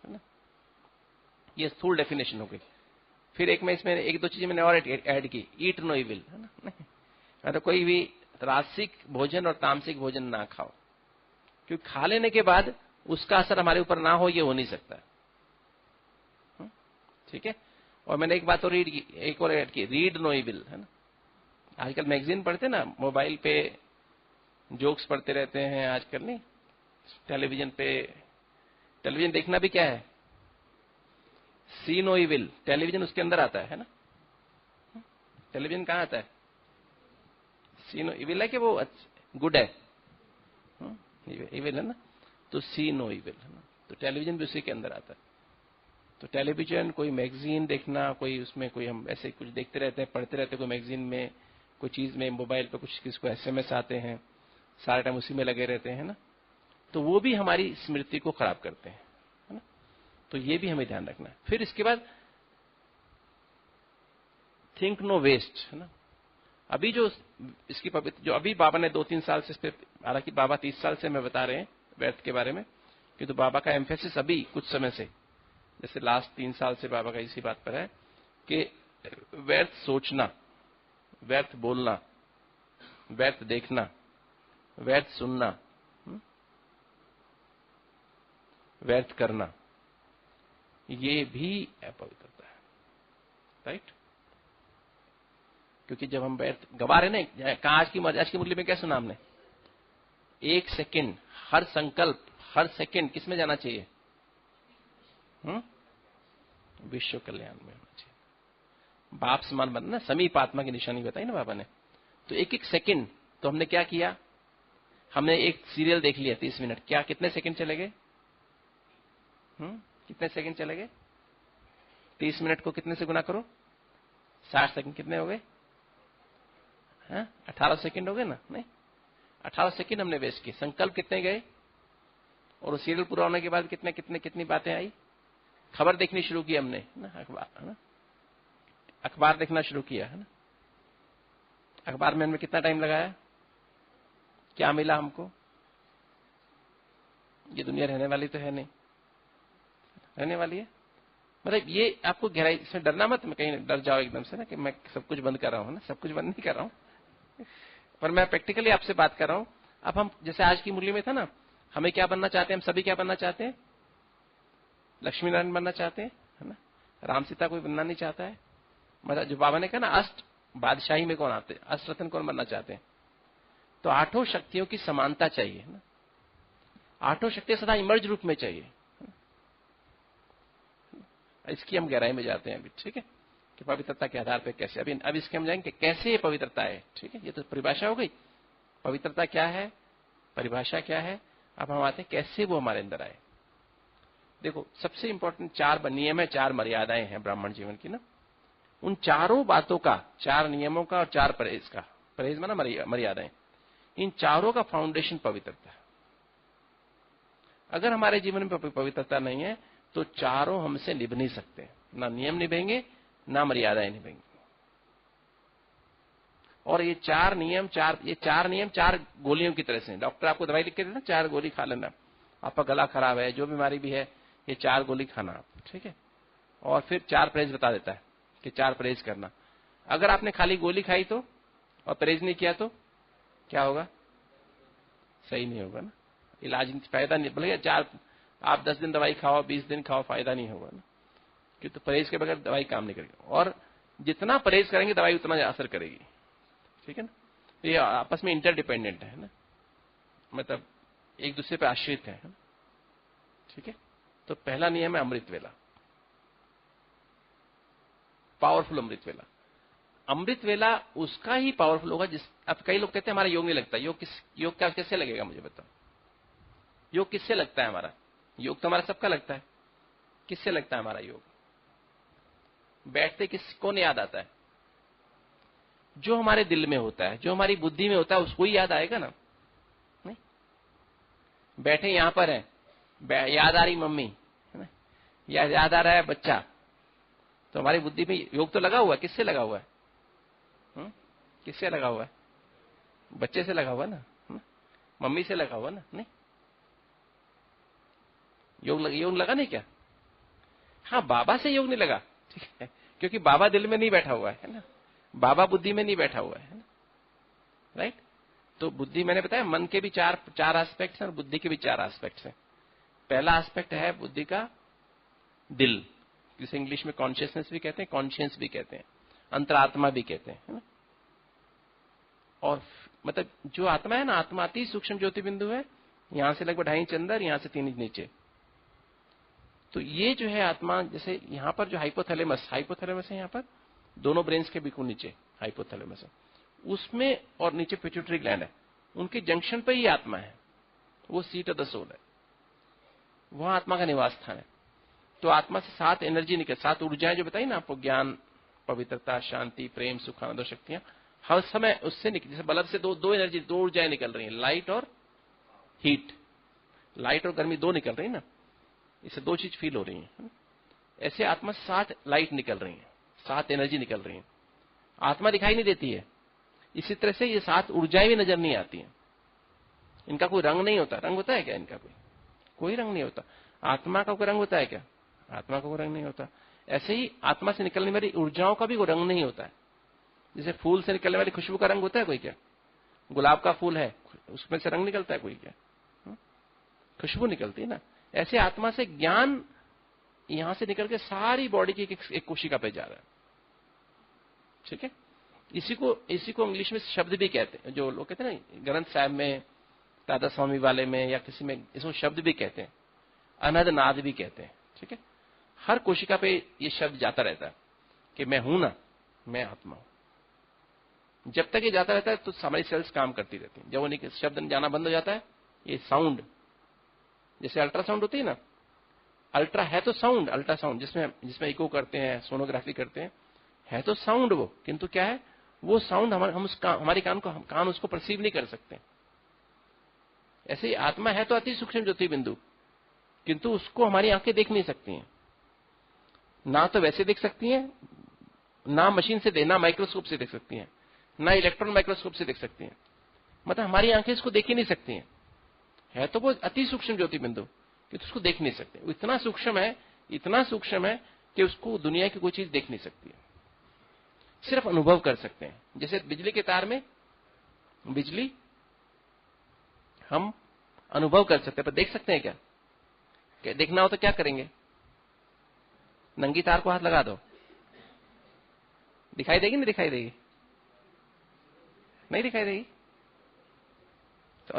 है ना। ये स्थूल डेफिनेशन हो गई। फिर एक दो चीजें मैंने और ऐड की, ईट नो इविल, है ना। मतलब कोई भी रासिक भोजन और तामसिक भोजन ना खाओ, क्योंकि खा लेने के बाद उसका असर हमारे ऊपर ना हो, ये हो नहीं सकता। ठीक है। और मैंने एक बात और ऐड की, रीड नो इविल, है ना। आजकल मैगजीन पढ़ते ना, मोबाइल पे जोक्स पढ़ते रहते हैं आजकल, नहीं। टेलीविजन देखना भी क्या है, सी नो इविल। टेलीविजन उसके अंदर आता है ना। टेलीविजन कहाँ आता है, सी नो इविल है कि वो गुड है, इविल है ना। तो सी नो इविल, है ना। तो टेलीविजन भी उसी के अंदर आता है। तो टेलीविजन, कोई मैगजीन देखना, कोई उसमें कोई हम ऐसे कुछ देखते रहते हैं, पढ़ते रहते हैं, कोई मैगजीन में, कोई चीज में, मोबाइल पे कुछ किसको SMS आते हैं, सारा टाइम उसी में लगे रहते हैं ना। तो वो भी हमारी स्मृति को खराब करते हैं, है ना। तो ये भी हमें ध्यान रखना है। फिर इसके बाद थिंक नो वेस्ट, है ना। अभी जो इसकी पवित्र, जो अभी बाबा ने 2-3 साल से, हालांकि बाबा 30 साल से हमें बता रहे हैं व्यर्थ के बारे में, कि तो बाबा का एम्फेसिस अभी कुछ समय से, जैसे लास्ट 3 साल से बाबा का इसी बात पर है कि व्यर्थ सोचना, व्यर्थ बोलना, व्यर्थ देखना, व्यर्थ सुनना, व्यर्थ करना, ये भी अपवित्रता है। राइट। क्योंकि जब हम व्यर्थ गवा रहे ना, कहा आज की मुरली में क्या सुना हमने, 1 सेकंड, हर संकल्प, हर सेकंड किस में जाना चाहिए, विश्व कल्याण में होना चाहिए। बाप समान बनना, समीप आत्मा की निशानी बताई ना बाबा ने। तो 1-1 सेकंड, तो हमने क्या किया, हमने एक सीरियल देख लिया 30 मिनट, क्या कितने सेकंड चले गए, कितने सेकंड चले गए। 30 मिनट को कितने से गुना करो, 60 सेकंड कितने हो गए, 18 सेकंड हो गए ना। नहीं, 18 सेकंड हमने वेस्ट किए। संकल्प कितने गए, और वो सीरियल पूरा होने के बाद कितनी बातें आई। खबर देखनी शुरू की हमने ना, अखबार, है ना। अखबार देखना शुरू किया, है ना। अखबार में हमने कितना टाइम लगाया, क्या मिला हमको। ये दुनिया रहने वाली तो है नहीं, रहने वाली है। मतलब ये आपको गहराई से डरना मत, मैं कहीं डर जाओ एकदम से ना कि मैं सब कुछ बंद कर रहा हूं ना, सब कुछ बंद नहीं कर रहा हूं, पर मैं प्रैक्टिकली आपसे बात कर रहा हूं। अब हम जैसे आज की मुरली में था ना, हमें क्या बनना चाहते हैं? हम सभी क्या बनना चाहते हैं? लक्ष्मी नारायण बनना चाहते हैं, है ना? राम सीता कोई बनना नहीं चाहता है। मतलब जो बाबा ने कहा ना, अष्ट बादशाही में कौन आते हैं? अष्टरत्न कौन बनना चाहते हैं? तो आठों शक्तियों की समानता चाहिए ना, आठों शक्तियां सदा इमर्ज रूप में चाहिए। इसकी हम गहराई में जाते हैं अभी, ठीक है, कि पवित्रता के आधार पर कैसे। अब इसके हम जाएंगे कैसे ये पवित्रता है, ठीक है। ये तो परिभाषा हो गई, पवित्रता क्या है, परिभाषा क्या है। अब हम आते हैं कैसे वो हमारे अंदर आए। देखो, सबसे इंपॉर्टेंट 4 नियम है, 4 मर्यादाएं हैं ब्राह्मण जीवन की ना। उन चारों बातों का, 4 नियमों का और 4 परहेज का, परहेज माना मर्यादाएं, इन चारों का फाउंडेशन पवित्रता है। अगर हमारे जीवन में पवित्रता नहीं है तो चारों हमसे निभ नहीं सकते, ना नियम निभेंगे ना मर्यादाएं निभेंगी। और ये 4 नियम 4 गोलियों की तरह से। डॉक्टर आपको दवाई लिख के देता, 4 गोली खा लेना, आपका गला खराब है, जो बीमारी भी है, ये 4 गोली खाना आप, ठीक है। और फिर 4 परहेज बता देता है कि 4 परहेज करना। अगर आपने खाली गोली खाई तो और परहेज नहीं किया तो क्या होगा? सही नहीं होगा ना, इलाज फायदा नहीं। बोले 4 आप 10 दिन दवाई खाओ, 20 दिन खाओ, फायदा नहीं होगा ना, क्योंकि तो परहेज के बगैर दवाई काम नहीं करेगी। और जितना परहेज करेंगे दवाई उतना असर करेगी, ठीक है ना। ये आपस में इंटरडिपेंडेंट है ना, मतलब एक दूसरे पे आश्रित है, ठीक है। तो पहला नियम है अमृत वेला, पावरफुल अमृत वेला। अमृत वेला उसका ही पावरफुल होगा जिस, अब कई लोग कहते हैं हमारा योग नहीं लगता। योग कैसे लगेगा? मुझे बताओ, योग किससे लगता है हमारा? योग तो हमारा सबका लगता है। किससे लगता है हमारा योग? बैठते कौन याद आता है? जो हमारे दिल में होता है, जो हमारी बुद्धि में होता है, उसको ही याद आएगा ना। नहीं, बैठे यहां पर है, याद आ रही मम्मी, है ना, या याद आ रहा है बच्चा, तो हमारी बुद्धि में योग तो लगा हुआ है। किससे लगा हुआ है? किससे लगा हुआ है? बच्चे से लगा हुआ ना, मम्मी से लगा हुआ ना। नहीं, योग लगा नहीं क्या? हाँ, बाबा से योग नहीं लगा, ठीक है, क्योंकि बाबा दिल में नहीं बैठा हुआ है ना, बाबा बुद्धि में नहीं बैठा हुआ है ना, राइट। तो बुद्धि, मैंने बताया मन के भी चार एस्पेक्ट्स हैं और बुद्धि के भी 4 एस्पेक्ट्स हैं। पहला एस्पेक्ट है बुद्धि का दिल, जिसे इंग्लिश में कॉन्शियसनेस भी कहते हैं, कॉन्शियंस भी कहते हैं, अंतरात्मा भी कहते हैं, है ना। और मतलब जो आत्मा है ना, आत्मा अति सूक्ष्म ज्योति बिंदु है, यहां से लगभग 2.5 इंच अंदर, यहां से 3 इंच नीचे। तो ये जो है आत्मा, जैसे यहां पर जो हाइपोथैलेमस है, यहां पर दोनों ब्रेन्स के बिल्कुल नीचे हाइपोथैलेमस है, उसमें, और नीचे पिट्यूटरी ग्लैंड है, उनके जंक्शन पर ही आत्मा है, वो सीट ऑफ द सोल है, वहां आत्मा का निवास स्थान है। तो आत्मा से 7 एनर्जी निकल, 7 ऊर्जाएं जो बताई ना आपको, ज्ञान, पवित्रता, शांति, प्रेम, सुख, आनंद और शक्तियां, हर समय उससे निकल, जैसे बल्ब से दो एनर्जी, 2 ऊर्जाएं निकल रही हैं, लाइट और हीट, लाइट और गर्मी 2 निकल रही है ना, इससे 2 चीज फील हो रही है। ऐसे आत्मा से 7 लाइट निकल रही है, 7 एनर्जी निकल रही है। आत्मा दिखाई नहीं देती है, इसी तरह से ये 7 ऊर्जाएं भी नजर नहीं आती हैं, इनका कोई रंग नहीं होता। रंग होता है क्या इनका? कोई रंग नहीं होता। आत्मा का कोई रंग होता है क्या? आत्मा का कोई रंग नहीं होता। ऐसे ही आत्मा से निकलने वाली ऊर्जाओं का भी कोई रंग नहीं होता है। जैसे फूल से निकलने वाली खुशबू का रंग होता है कोई क्या? गुलाब का फूल है, उसमें से रंग निकलता है कोई क्या? खुशबू निकलती है ना। ऐसे आत्मा से ज्ञान यहां से निकल के सारी बॉडी की एक कोशिका पे जा रहा है, ठीक है। इसी को इंग्लिश में शब्द भी कहते हैं, जो लोग कहते हैं ना ग्रंथ साहब में, दादा स्वामी वाले में, या किसी में, इसको शब्द भी कहते हैं, अनहद नाद भी कहते हैं, ठीक है। हर कोशिका पे ये शब्द जाता रहता है कि मैं हूं ना, मैं आत्मा हूं। जब तक ये जाता रहता है तो हमारी सेल्स काम करती रहती है। जब वो शब्द जाना बंद हो जाता है, ये साउंड, जैसे अल्ट्रासाउंड होती है ना, अल्ट्रा है तो साउंड, अल्ट्रासाउंड जिसमें इको करते हैं, सोनोग्राफी करते हैं, है तो साउंड वो, किंतु क्या है, वो साउंड हमारे कान उसको परसीव नहीं कर सकते। ऐसे ही आत्मा है तो अति सूक्ष्म ज्योति बिंदु, किंतु उसको हमारी आंखें देख नहीं सकती हैं, ना तो वैसे देख सकती हैं, ना मशीन से ना माइक्रोस्कोप से देख सकती हैं, ना इलेक्ट्रॉन माइक्रोस्कोप से देख सकती हैं। मतलब हमारी आंखें इसको देख ही नहीं सकती हैं। है तो वो अति सूक्ष्म ज्योति बिंदु, कि उसको देख नहीं सकते। इतना सूक्ष्म है कि उसको दुनिया की कोई चीज देख नहीं सकती है, सिर्फ अनुभव कर सकते हैं। जैसे बिजली के तार में बिजली हम अनुभव कर सकते हैं, पर देख सकते हैं क्या? देखना हो तो क्या करेंगे? नंगी तार को हाथ लगा दो, दिखाई देगी? नहीं दिखाई देगी? नहीं दिखाई देगी। तो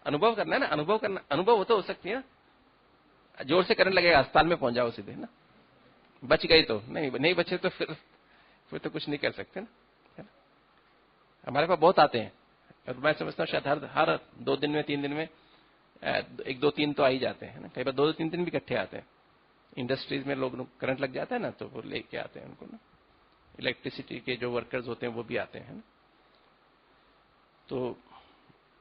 अनुभव करना है ना, अनुभव करना, अनुभव हो तो हो सकती है ना। जोर से करंट लगेगा, अस्पताल में पहुंच जाओ सीधे ना, बच गई तो नहीं बचे तो फिर तो कुछ नहीं कर सकते ना, है ना? हमारे पास बहुत आते हैं, और मैं समझता हूँ शायद हर 2 दिन में 3 दिन में 1-2-3 तो आ ही जाते हैं ना। कई बार 2-3 दिन भी इकट्ठे आते हैं। इंडस्ट्रीज में लोग करंट लग जाता है ना, तो वो लेके आते हैं उनको ना। इलेक्ट्रिसिटी के जो वर्कर्स होते हैं वो भी आते हैं ना। तो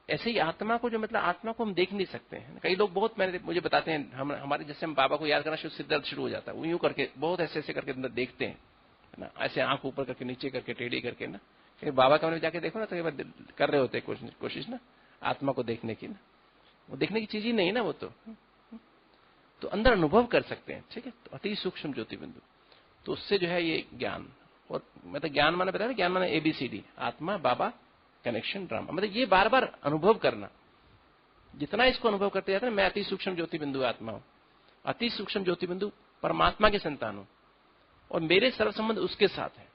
ऐसे ही आत्मा को, जो मतलब आत्मा को हम देख नहीं सकते हैं। कई लोग बहुत मुझे बताते हैं, हमारे जैसे हम बाबा को याद करना सिर दर्द शुरू हो जाता है, वो यूं करके बहुत ऐसे करके अंदर देखते हैं ना, ऐसे आंख ऊपर करके नीचे करके टेढ़ी करके ना। कहीं बाबा का में जाके देखो ना, तो कर रहे होते कोशिश ना आत्मा को देखने की ना। वो देखने की चीज ही नहीं ना वो तो अंदर अनुभव कर सकते हैं, ठीक है। तो अति सूक्ष्म ज्योति बिंदु, तो उससे जो है ये ज्ञान, और मतलब ज्ञान माने बताया, ज्ञान माने ABCD, आत्मा, बाबा, कनेक्शन, ड्रामा, मतलब ये बार बार अनुभव करना। जितना इसको अनुभव करते जाते हैं, मैं अति सूक्ष्म ज्योति बिंदु आत्मा हूं, अति सूक्ष्म ज्योति बिंदु परमात्मा के संतान हूं, और मेरे सर्व संबंध उसके साथ है।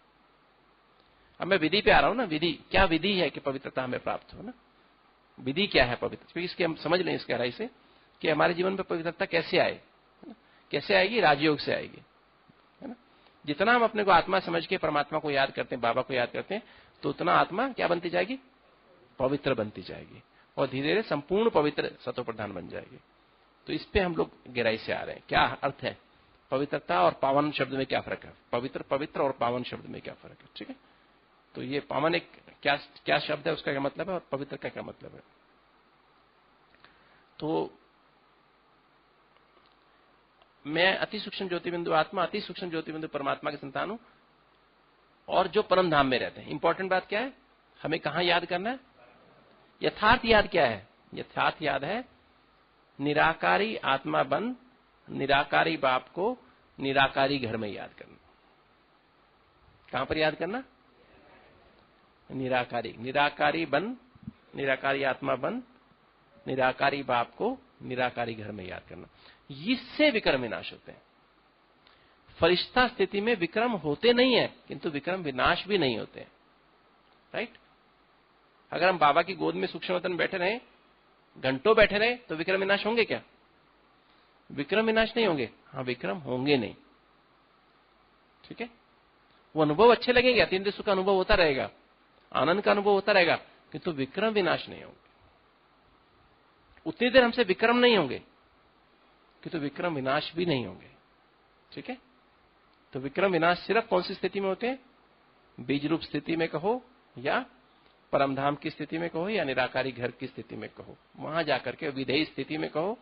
अब मैं विधि पे आ रहा हूं ना, विधि क्या विधि है कि पवित्रता हमें प्राप्त हो ना। विधि क्या है पवित्र, क्योंकि इसके हम समझ लें इस गहराई से कि हमारे जीवन में पवित्रता कैसे आए, कैसे आएगी? राजयोग से आएगी, है ना। जितना हम अपने को आत्मा समझ के परमात्मा को याद करते हैं, बाबा को याद करते हैं, तो उतना आत्मा क्या बनती जाएगी? पवित्र बनती जाएगी, और धीरे धीरे संपूर्ण पवित्र सतो प्रधान बन जाएगी। तो इस पे हम लोग गहराई से आ रहे हैं। क्या अर्थ है पवित्रता और पावन शब्द में? क्या फर्क है? पवित्र और पावन शब्द में क्या फर्क है? ठीक है। तो ये पावन एक क्या शब्द है, उसका क्या मतलब है, और पवित्र का क्या मतलब है? तो मैं अति सूक्ष्म ज्योति बिंदु आत्मा, अति सूक्ष्म ज्योति बिंदु परमात्मा के संतान हूं, और जो परम धाम में रहते हैं। इंपॉर्टेंट बात क्या है, हमें कहां याद करना है? यथार्थ याद क्या है? यथार्थ याद है निराकारी आत्मा बन निराकारी बाप को निराकारी घर में याद करना। कहां पर याद करना? निराकारी बन निराकारी आत्मा बन निराकारी बाप को निराकारी घर में याद करना। इससे विक्रम विनाश होते हैं। फरिश्ता स्थिति में विक्रम होते नहीं है, किंतु विक्रम विनाश भी नहीं होते हैं, राइट। अगर हम बाबा की गोद में सूक्ष्मतन बैठे रहे, घंटों बैठे रहे, तो विक्रम विनाश होंगे क्या? विक्रम विनाश नहीं होंगे। हाँ, विक्रम होंगे नहीं, ठीक है। वो अनुभव अच्छे लगेंगे, अतीन्द्रिय सुख का अनुभव होता रहेगा, आनंद का अनुभव होता रहेगा, किंतु विक्रम विनाश नहीं होंगे। उतनी देर हमसे विक्रम नहीं होंगे, किंतु विक्रम विनाश भी नहीं होंगे, ठीक है। तो विक्रम विनाश सिर्फ कौन सी स्थिति में होते हैं? बीज रूप स्थिति में कहो, या परमधाम की स्थिति में कहो, या निराकारी घर की स्थिति में कहो, वहां जाकर के विधेयी स्थिति में कहो,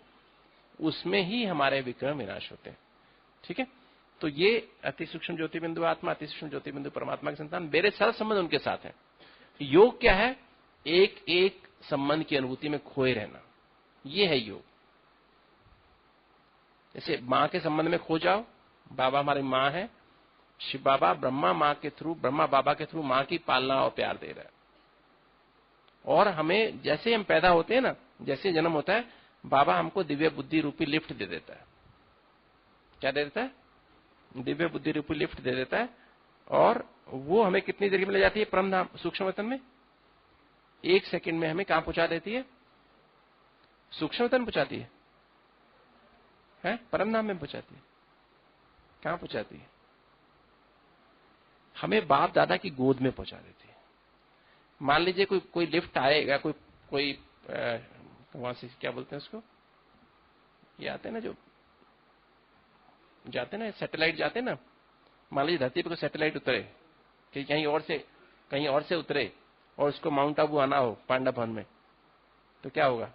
उसमें ही हमारे विक्रम विनाश होते हैं, ठीक है। तो ये अति सूक्ष्म ज्योति बिंदु आत्मा, अति सूक्ष्म ज्योति बिंदु परमात्मा के संतान, मेरे सारे संबंध उनके साथ हैं। योग क्या है? एक एक संबंध की अनुभूति में खोए रहना, ये है योग। जैसे मां के संबंध में खो जाओ, बाबा हमारी मां है, शिव बाबा ब्रह्मा मां के थ्रू, ब्रह्मा बाबा के थ्रू मां की पालना और प्यार दे रहा है। और हमें जैसे हम पैदा होते हैं ना, जैसे जन्म होता है, बाबा हमको दिव्य बुद्धि रूपी लिफ्ट दे देता है। क्या दे देता है? दिव्य बुद्धि रूपी लिफ्ट दे देता है। और वो हमें कितनी देर में ले जाती है? परमधाम सूक्ष्म वतन में 1 सेकंड में हमें कहां पहुंचा देती है? सूक्ष्म वतन पहुंचाती है, परमधाम में पहुंचाती है। कहां पहुंचाती है? हमें बाप दादा की गोद में पहुंचा देती है। मान लीजिए कोई लिफ्ट आएगा, कोई वहां से क्या बोलते हैं उसको, ये आते हैं ना, जो जाते ना सैटेलाइट जाते हैं ना। मान लीजिए धरती पर कोई सैटेलाइट उतरे कि कहीं और से उतरे, और उसको माउंट आबू आना हो पांडा भवन में, तो क्या होगा?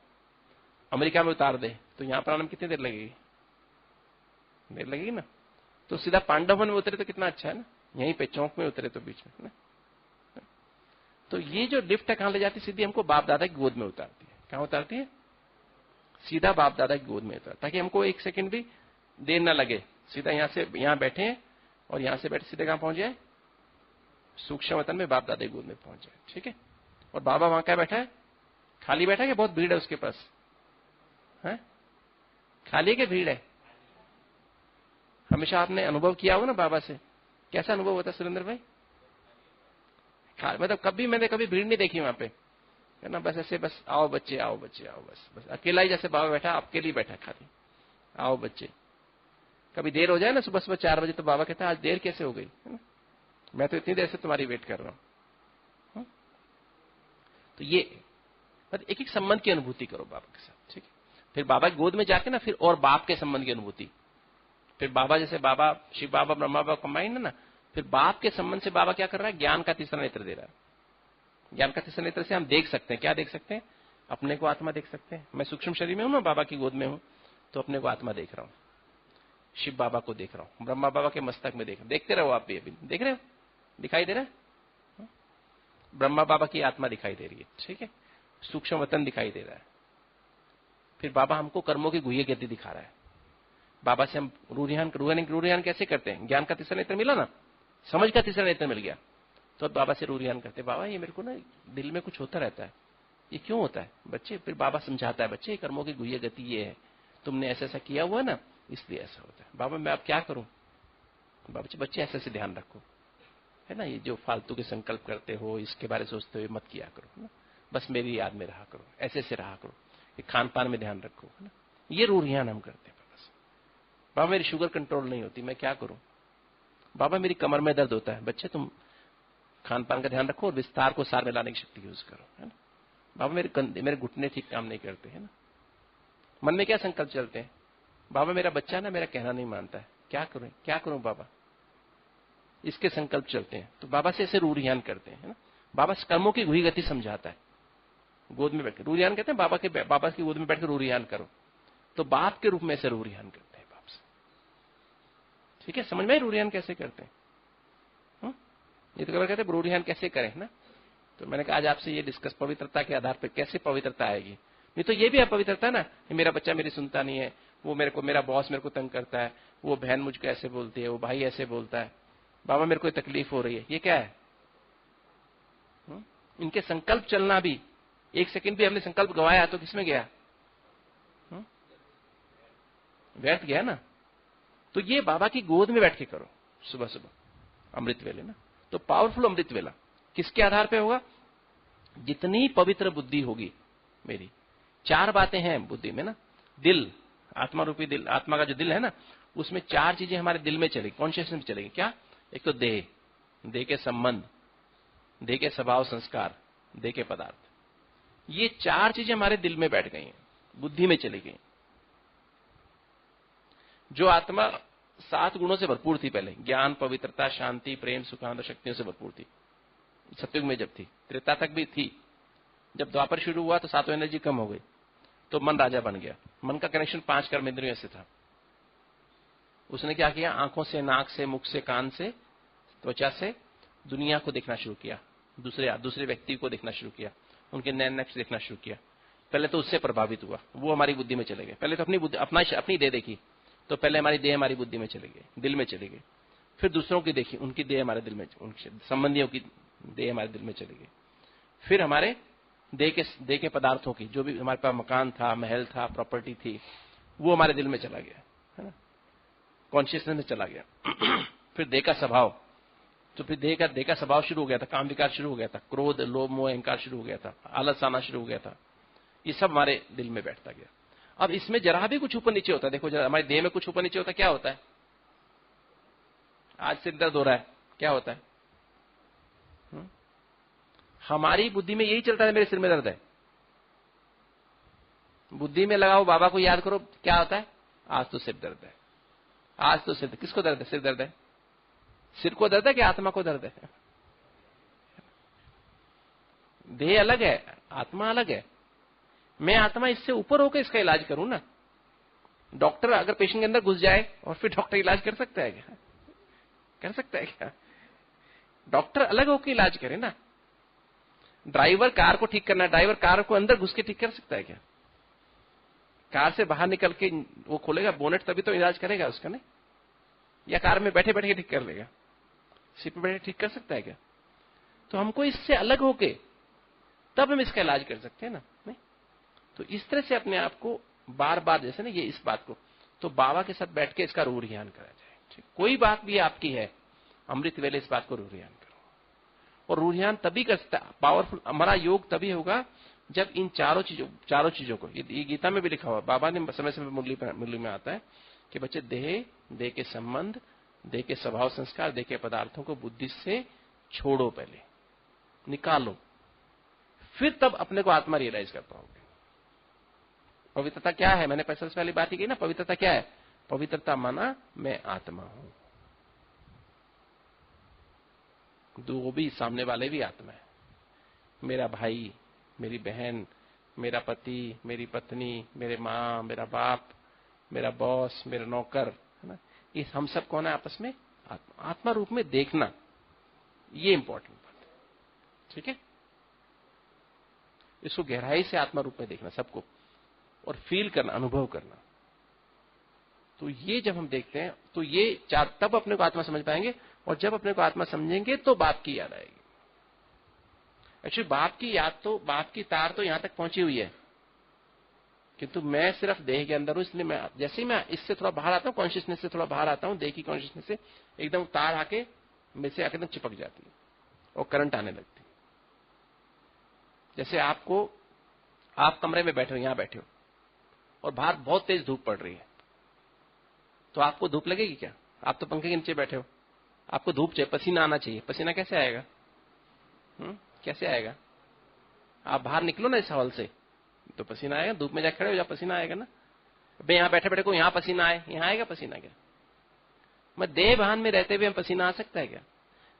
अमेरिका में उतार दे, तो यहां पर आने में कितनी देर लगेगी? देर लगेगी ना। तो सीधा पांडा भवन में उतरे तो कितना अच्छा है ना, यहीं पे चौक में उतरे तो बीच में ना। तो ये जो लिफ्ट है कहां ले जाती है? सीधी हमको बाप दादा की गोद में उतारती है। कहां उतारती है? सीधा बाप दादा की गोद में उतार, ताकि हमको 1 सेकंड भी देर ना लगे। सीधा यहां बैठे हैं, और यहां से बैठे सीधे कहां पहुंच जाए? सूक्ष्म वतन में बाप दादा की गोद में पहुंच जाए, ठीक है। और बाबा वहां क्या बैठा है? खाली बैठा है कि बहुत भीड़ है उसके पास? है? खाली है कि भीड़ है? हमेशा आपने अनुभव किया होगा ना बाबा से, कैसा अनुभव होता है सुरेंद्र भाई? मतलब मैंने कभी भीड़ नहीं देखी वहां पे, है ना? बस ऐसे, बस आओ बच्चे, आओ बच्चे, आओ, बस अकेला ही जैसे बाबा बैठा, आपके लिए बैठा खाली, आओ बच्चे। कभी देर हो जाए ना सुबह 4 बजे, तो बाबा कहता है आज देर कैसे हो गई, है ना? मैं तो इतनी देर से तुम्हारी वेट कर रहा हूं। तो ये एक एक संबंध की अनुभूति करो बाबा के साथ, ठीक है? फिर बाबा की गोद में जाके ना, फिर और बाप के संबंध की अनुभूति। फिर बाबा, जैसे बाबा, शिव बाबा, ब्रह्मा बाबा कंबाइंड है ना, फिर बाप के संबंध से बाबा क्या कर रहा है? ज्ञान का तीसरा नेत्र दे रहा है। ज्ञान का तीसरा नेत्र से हम देख सकते हैं, क्या देख सकते हैं? अपने को आत्मा देख सकते हैं। मैं सूक्ष्म शरीर में हूं ना, बाबा की गोद में हूं, तो अपने को आत्मा देख रहा हूं, शिव बाबा को देख रहा हूं, ब्रह्मा बाबा के मस्तक में देखते रहो। आप भी अभी देख रहे हो, दिखाई दे रहा है? ब्रह्मा बाबा की आत्मा दिखाई दे रही है, ठीक है? सूक्ष्म वतन दिखाई दे रहा है। फिर बाबा हमको कर्मों की गुह्य गति दिखा रहा है। बाबा से हम रूरियान कैसे करते हैं? ज्ञान का तीसरा नेत्र मिला ना, समझ का तीसरा नेत्र मिल गया, तो अब बाबा से रूरियान करते, बाबा ये मेरे को ना दिल में कुछ होता रहता है, ये क्यों होता है बच्चे? फिर बाबा समझाता है, बच्चे कर्मों की गुह्य गति ये है, तुमने ऐसा ऐसा किया हुआ ना, इसलिए ऐसा होता है। बाबा मैं अब क्या करूं? बाबा बच्चे ऐसे ऐसे ध्यान रखो, है ना? ये जो फालतू के संकल्प करते हो, इसके बारे में सोचते हुए मत किया करो, है ना? बस मेरी याद में रहा करो, ऐसे ऐसे रहा करो, खान पान में ध्यान रखो, है ना? ये रूरियान हम करते हैं। बाबा मेरी शुगर कंट्रोल नहीं होती, मैं क्या करूं? बाबा मेरी कमर में दर्द होता है, बच्चे तुम खान पान का ध्यान रखो और विस्तार को सार में लाने की शक्ति यूज करो, है ना? बाबा मेरे घुटने ठीक काम नहीं करते, है ना? मन में क्या संकल्प चलते हैं? बाबा मेरा बच्चा ना मेरा कहना नहीं मानता है, क्या करूं बाबा? इसके संकल्प चलते हैं, तो बाबा से ऐसे रूरियान करते हैं, है ना? बाबा कर्मों की गुही गति समझाता है, गोद में बैठ के रूरियान कहते हैं। बाबा की गोद में बैठ कर रूरियान करो, तो बाप के रूप में ऐसे रूरियान करते हैं बाप से, ठीक है? समझ में रूरियान कैसे करते हैं? ये तो कहते हैं रूरियान कैसे करें ना, तो मैंने कहा आज आपसे ये डिस्कस, पवित्रता के आधार पर कैसे पवित्रता आएगी। नहीं तो ये भी अपवित्रता ना, मेरा बच्चा मेरी सुनता नहीं है, वो मेरा बॉस मेरे को तंग करता है, वो बहन मुझको ऐसे बोलती है, वो भाई ऐसे बोलता है, बाबा मेरे को तकलीफ हो रही है, ये क्या है? इनके संकल्प चलना भी, एक सेकंड भी हमने संकल्प गंवाया तो किसमें गया? व्यर्थ गया ना। तो ये बाबा की गोद में बैठ के करो सुबह सुबह अमृत वेले ना, तो पावरफुल अमृत वेला किसके आधार पे होगा? जितनी पवित्र बुद्धि होगी मेरी। 4 बातें हैं बुद्धि में ना, दिल, आत्मा रूपी दिल, आत्मा का जो दिल है ना, उसमें 4 चीजें हमारे दिल में चलेगी, कॉन्शियसनेस में चलेगी। क्या? एक तो देह के संबंध, देह के स्वभाव संस्कार, देह के पदार्थ, ये 4 चीजें हमारे दिल में बैठ गई हैं, बुद्धि में चली गई। जो आत्मा 7 गुणों से भरपूर थी पहले, ज्ञान, पवित्रता, शांति, प्रेम, सुखांत शक्तियों से भरपूर थी, सतयुग में जब थी, त्रेता तक भी थी। जब द्वापर शुरू हुआ तो 7 एनर्जी कम हो गई, तो मन राजा बन गया। मन का कनेक्शन 5 कर्म इंद्रियों से था। उसने क्या किया? आंखों से, नाक से, मुख से, कान से, त्वचा से दुनिया को देखना शुरू किया, दूसरे व्यक्ति को देखना शुरू किया, उनके नैन नक्श देखना शुरू किया। पहले तो उससे प्रभावित हुआ, वो हमारी बुद्धि में चले गए। पहले तो अपनी बुद्धि, अपनी देह देखी, तो पहले हमारी देह हमारी बुद्धि में चली गई, दिल में चली गई। फिर दूसरों की देखी, उनकी देह हमारे दिल में, उनके संबंधियों की देह हमारे दिल में चली गई। फिर हमारे देह के पदार्थों की, जो भी हमारे पास मकान था, महल था, प्रॉपर्टी थी, वो हमारे दिल में चला गया, है ना, कॉन्शियसनेस में चला गया। फिर देह का स्वभाव, तो फिर देह का स्वभाव शुरू हो गया था, काम विकार शुरू हो गया था, क्रोध, लोभ, मोह, अहंकार शुरू हो गया था, आलस आना शुरू हो गया था। ये सब हमारे दिल में बैठता गया। अब इसमें जरा भी कुछ ऊपर नीचे होता है, देखो जरा हमारे देह में कुछ ऊपर नीचे होता है, क्या होता है? आज सिर दर्द हो रहा है, क्या होता है? हमारी बुद्धि में यही चलता है, मेरे सिर में दर्द है। बुद्धि में लगाओ, बाबा को याद करो, क्या होता है? आज तो सिर दर्द है, आज तो सिर। किसको दर्द है? सिर दर्द है। सिर को दर्द है कि आत्मा को दर्द है? देह अलग है, आत्मा अलग है। मैं आत्मा इससे ऊपर होकर इसका इलाज करूं ना। डॉक्टर अगर पेशेंट के अंदर घुस जाए और फिर डॉक्टर इलाज कर सकता है क्या? कर सकता है क्या? डॉक्टर अलग होकर इलाज करे ना। ड्राइवर कार को ठीक करना, ड्राइवर कार को अंदर घुस के ठीक कर सकता है क्या? कार से बाहर निकल के वो खोलेगा बोनेट, तभी तो इलाज करेगा उसका, नहीं? या कार में बैठे बैठे ठीक कर लेगा? सीट पे बैठे ठीक कर सकता है क्या? तो हमको इससे अलग होके तब हम इसका इलाज कर सकते हैं ना, नहीं? तो इस तरह से अपने आप को बार बार जैसे ना ये इस बात को, तो बाबा के साथ बैठ के इसका रूरियान करा जाए। ठीक, कोई बात भी आपकी है, अमृत वेले इस बात को रूरियान करो। और रूरियान तभी कर सकता, पावरफुल हमारा योग तभी होगा जब इन चारों चीजों को, ये गीता में भी लिखा हुआ, बाबा ने समय समय मुरली में आता है कि बच्चे देह के संबंध, देह के स्वभाव संस्कार, देह के पदार्थों को बुद्धि से छोड़ो, पहले निकालो, फिर तब अपने को आत्मा रियलाइज कर पाओगे। पवित्रता क्या है? मैंने सबसे पहली बात ही की ना, पवित्रता क्या है? पवित्रता माना मैं आत्मा हूं, दो भी, सामने वाले भी आत्मा है, मेरा भाई, मेरी बहन, मेरा पति, मेरी पत्नी, मेरे माँ, मेरा बाप, मेरा बॉस, मेरा नौकर, है ना, ये हम सब कौन है आपस में? आत्मा। आत्मा रूप में देखना, ये इंपॉर्टेंट बात है। ठीक है, इसको गहराई से आत्मा रूप में देखना सबको, और फील करना, अनुभव करना। तो ये जब हम देखते हैं तो ये चार, तब अपने को आत्मा समझ पाएंगे, और जब अपने को आत्मा समझेंगे तो बाप की याद आएगी। एक्चुअली बाप की याद तो, बाप की तार तो यहां तक पहुंची हुई है, किंतु मैं सिर्फ देह के अंदर हूं, इसलिए मैं जैसे ही मैं इससे थोड़ा बाहर आता हूं, कॉन्शियसनेस से थोड़ा बाहर आता हूं, देह की कॉन्शियसनेस से, एकदम तार आके मेरे से आके एकदम चिपक जाती है और करंट आने लगती है। जैसे आपको, आप कमरे में बैठे हो, यहां बैठे हो, और बाहर बहुत तेज धूप पड़ रही है, तो आपको धूप लगेगी क्या? आप तो पंखे के नीचे बैठे हो, आपको धूप चाहिए, पसीना आना चाहिए। पसीना कैसे आएगा? कैसे आएगा? आप बाहर निकलो ना इस हॉल से, तो पसीना आएगा। धूप में जाकर खड़े हो, जब पसीना आएगा ना। भाई यहाँ बैठे बैठे को यहाँ पसीना आए, यहाँ आएगा पसीना क्या? मैं देह भान में रहते हुए हम पसीना आ सकता है क्या?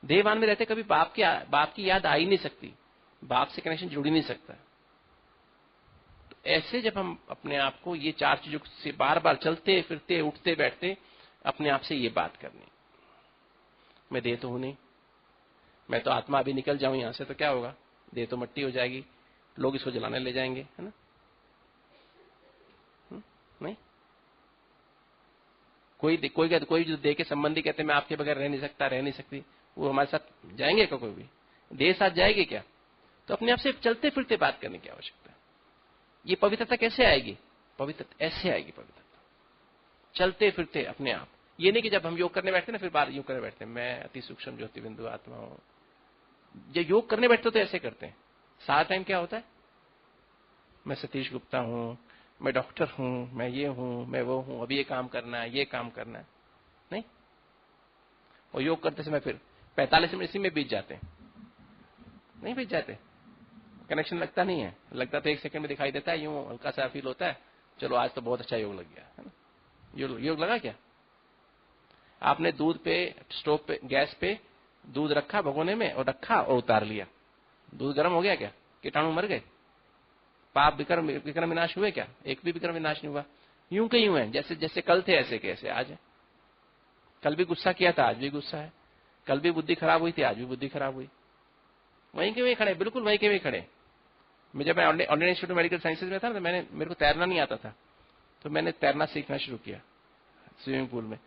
देह भान में रहते कभी बाप की याद आ ही नहीं सकती, बाप से कनेक्शन जुड़ ही नहीं सकता। तो ऐसे जब हम अपने आप को ये चार चीजों से बार बार चलते फिरते उठते बैठते अपने आप से ये बात करनी, मैं देह तो हूं नहीं, मैं तो आत्मा, अभी निकल जाऊं यहां से तो क्या होगा? देह तो मट्टी हो जाएगी, लोग इसको जलाने ले जाएंगे, है ना? नहीं, कोई जो देह के संबंधी कहते हैं मैं आपके बगैर रह नहीं सकता, रह नहीं सकती, वो हमारे साथ जाएंगे क्या? कोई भी देह साथ जाएगी क्या? तो अपने आप से चलते फिरते बात करने की आवश्यकता है। ये पवित्रता कैसे आएगी? पवित्रता ऐसे आएगी, पवित्रता चलते फिरते अपने आप। ये नहीं कि जब हम योग करने बैठते ना फिर बात यूं करने बैठते हैं, मैं अति सूक्ष्म ज्योति बिंदु आत्मा हूं। जब योग करने बैठते तो ऐसे करते हैं। सारा टाइम क्या होता है? मैं सतीश गुप्ता हूं, मैं डॉक्टर हूं, मैं ये हूं, मैं वो हूं, अभी ये काम करना है, ये काम करना है, नहीं। और योग करते समय फिर 45 मिनट इसी में बीत जाते हैं, नहीं बीत जाते, कनेक्शन लगता नहीं है, लगता तो 1 सेकंड में दिखाई देता है, यूं हल्का सा फील होता है, चलो आज तो बहुत अच्छा योग लग गया, है ना? योग लगा क्या? आपने दूध पे, स्टोव पे, गैस पे दूध रखा भगोने में और रखा और उतार लिया, दूध गर्म हो गया क्या? कीटाणु मर गए? पाप विक्रम विनाश हुए क्या? एक भी विक्रम विनाश नहीं हुआ। यूं के यूं है, जैसे जैसे कल थे ऐसे कैसे आज है। कल भी गुस्सा किया था, आज भी गुस्सा है। कल भी बुद्धि खराब हुई थी, आज भी बुद्धि खराब हुई। वहीं के वहीं खड़े, बिल्कुल वहीं के वहीं खड़े। जब मैं ordinary institute of medical sciences में था ना, तो मेरे को तैरना नहीं आता था, तो मैंने तैरना सीखना शुरू किया स्विमिंग पूल में।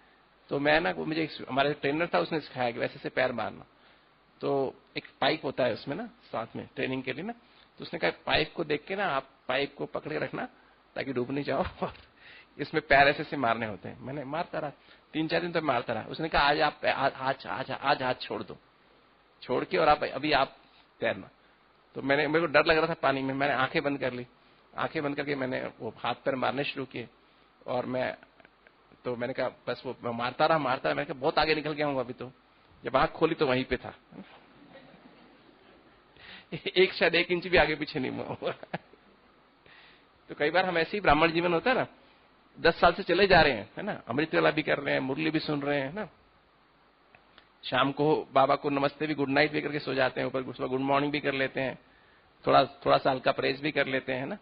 तो मैं ना, मुझे हमारे ट्रेनर था, उसने सिखाया कि वैसे से पैर मारना। तो एक पाइप होता है उसमें ना साथ में ट्रेनिंग के लिए ना, तो उसने कहा पाइप को देख के ना आप पाइप को पकड़ के रखना ताकि डूब नहीं जाओ, और इसमें पैर ऐसे से मारने होते हैं। मैंने मारता रहा 3-4 दिन तो मारता रहा। उसने कहा आज आप आज हाथ छोड़ दो, छोड़ के और आप अभी आप तैरना। तो मेरे को डर लग रहा था पानी में, मैंने आंखें बंद कर ली। आंखें बंद करके मैंने वो हाथ पैर मारने शुरू किए, और मैंने कहा बस वो मारता रहा। मैंने कहा बहुत आगे निकल गया हूँ अभी तो। जब आंख खोली तो वहीं पे था, शायद 1 इंच भी आगे पीछे नहीं हुआ। तो कई बार हम ऐसे ही, ब्राह्मण जीवन होता है ना, 10 साल से चले जा रहे हैं, है ना, अमृत वेला भी कर रहे हैं, मुरली भी सुन रहे हैं ना, शाम को बाबा को नमस्ते भी, गुड नाइट भी करके सो जाते हैं, ऊपर गुड मॉर्निंग भी कर लेते हैं, थोड़ा सा हल्का प्रेज भी कर लेते हैं ना,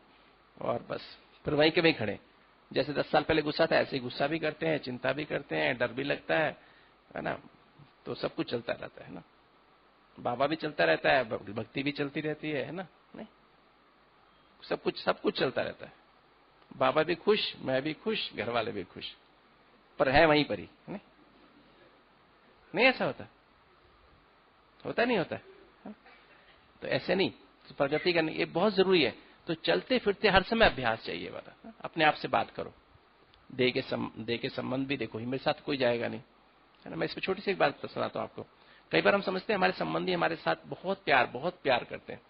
और बस फिर वहीं के वहीं खड़े। जैसे 10 साल पहले गुस्सा था, ऐसे ही गुस्सा भी करते हैं, चिंता भी करते हैं, डर भी लगता है ना। तो सब कुछ चलता रहता है ना, बाबा भी चलता रहता है, भक्ति भी चलती रहती है ना, नहीं, सब कुछ चलता रहता है। बाबा भी खुश, मैं भी खुश, घर वाले भी खुश, पर है वहीं पर ही, नहीं ऐसा होता नहीं होता। तो ऐसे नहीं, तो प्रगति करनी ये बहुत जरूरी है। तो चलते फिरते हर समय अभ्यास चाहिए वाला। अपने आप से बात करो, देह के संबंध भी देखो, ही मेरे साथ कोई जाएगा नहीं, है ना। मैं इस पर छोटी सी एक बात सुनाता हूँ आपको। कई बार हम समझते हैं हमारे संबंधी हमारे साथ बहुत प्यार करते हैं।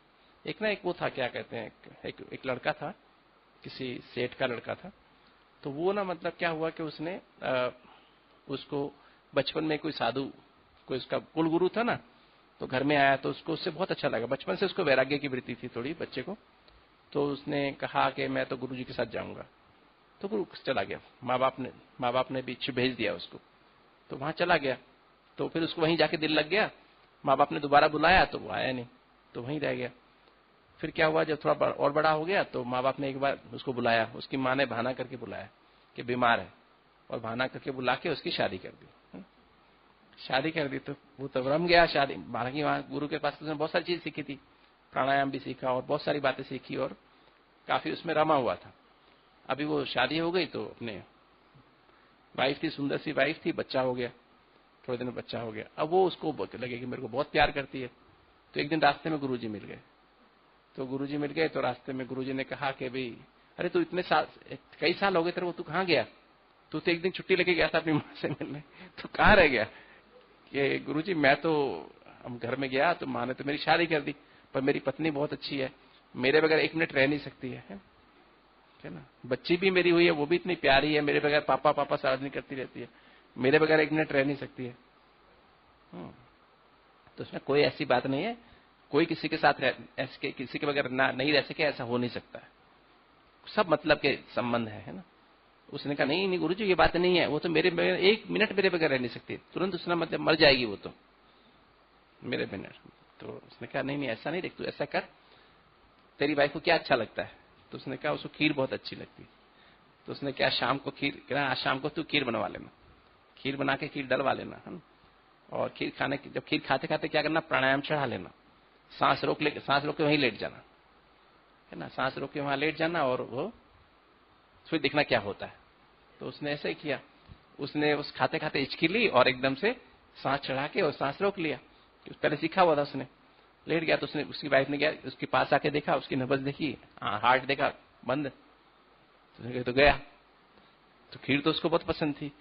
एक वो था, क्या कहते हैं, एक लड़का था, किसी सेठ का लड़का था। तो वो ना मतलब क्या हुआ कि उसने उसको बचपन में कोई साधु, कोई उसका कुल गुरु था ना, तो घर में आया तो उसको उससे बहुत अच्छा लगा। बचपन से उसको वैराग्य की वृत्ति थी थोड़ी बच्चे को। तो उसने कहा कि मैं तो गुरु जी के साथ जाऊंगा। तो गुरु चला गया, माँ बाप ने भी भेज दिया उसको, तो वहां चला गया। तो फिर उसको वहीं जाके दिल लग गया। माँ बाप ने दोबारा बुलाया तो वो आया नहीं, तो वहीं रह गया। फिर क्या हुआ, जब थोड़ा और बड़ा हो गया तो माँ बाप ने एक बार उसको बुलाया, उसकी माँ ने बहाना करके बुलाया कि बीमार है, और बहाना करके बुला के उसकी शादी कर दी। शादी कर दी तो वो तो रम गया शादी। हालांकि वहां गुरु के पास उसने बहुत सारी चीज सीखी थी, प्राणायाम भी सीखा और बहुत सारी बातें सीखी, और काफी उसमें रमा हुआ था। अभी वो शादी हो गई तो अपने वाइफ थी, सुंदर सी वाइफ थी, बच्चा हो गया, थोड़े दिन में बच्चा हो गया। अब वो उसको लगे कि मेरे को बहुत प्यार करती है। तो एक दिन रास्ते में गुरुजी मिल गए। तो रास्ते में गुरुजी ने कहा कि भाई, अरे तू इतने साल, कई साल हो गए तेरे को, तू कहाँ गया? तू तो एक दिन छुट्टी लेके गया था अपनी माँ से मिलने, तो कहाँ रह गया? कि गुरुजी मैं तो हम घर में गया तो माँ ने तो मेरी शादी कर दी, पर मेरी पत्नी बहुत अच्छी है, मेरे बगैर एक मिनट रह नहीं सकती है ना। बच्ची भी मेरी हुई है, वो भी इतनी प्यारी है, मेरे बगैर पापा पापा सार्वजनिक करती रहती है, मेरे बगैर एक मिनट रह नहीं सकती है। तो उसमें कोई ऐसी बात नहीं है, कोई किसी के साथ किसी के बगैर नहीं रह सके, ऐसा हो नहीं सकता है। सब मतलब के संबंध है ना। उसने कहा नहीं गुरुजी ये बात नहीं है, वो तो मेरे बगैर एक मिनट मेरे बगैर रह नहीं सकती, तुरंत उसने मतलब मर जाएगी वो तो मेरे बिना। तो उसने कहा नहीं ऐसा नहीं, देख तू ऐसा कर, तेरी वाइफ को क्या अच्छा लगता है? तो उसने कहा उसको खीर बहुत अच्छी लगती है। तो उसने क्या शाम को खीर, आज शाम को तू खीर बनवा लेना, खीर बना के खीर डलवा लेना, है ना। और जब खीर खाते खाते क्या करना, प्राणायाम चढ़ा लेना, सांस रोक के वहीं लेट जाना, है ना। सांस रोक के वहां लेट जाना और वो फिर देखना क्या होता है। तो उसने ऐसे ही किया, उसने उस खाते खाते हिचकी ली और एकदम से सांस चढ़ा के और सांस रोक लिया। पहले सीखा हुआ था उसने। लेट गया तो उसने, उसकी वाइफ ने गया उसके पास आके देखा, उसकी नब्ज देखी, हार्ट देखा बंद, तो गया। तो खीर तो उसको बहुत पसंद थी,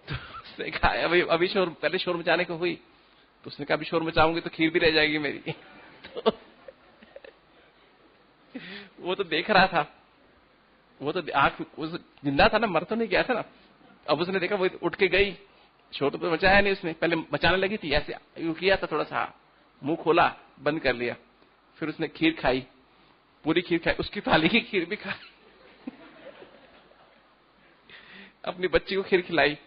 तो उसने कहा अभी पहले शोर मचाने को हुई, तो उसने कहा अभी शोर मचाऊंगी तो खीर भी रह जाएगी मेरी। तो वो तो देख रहा था, वो तो आंख जिंदा था ना, मर तो नहीं गया था ना। अब उसने देखा वो उठ के गई, शोर तो मचाया नहीं उसने, पहले मचाने लगी थी, ऐसे यूं किया था, थोड़ा सा मुंह खोला बंद कर लिया। फिर उसने खीर खाई, पूरी खीर खाई, उसकी थाली की खीर भी खाई। अपनी बच्ची को खीर खिलाई,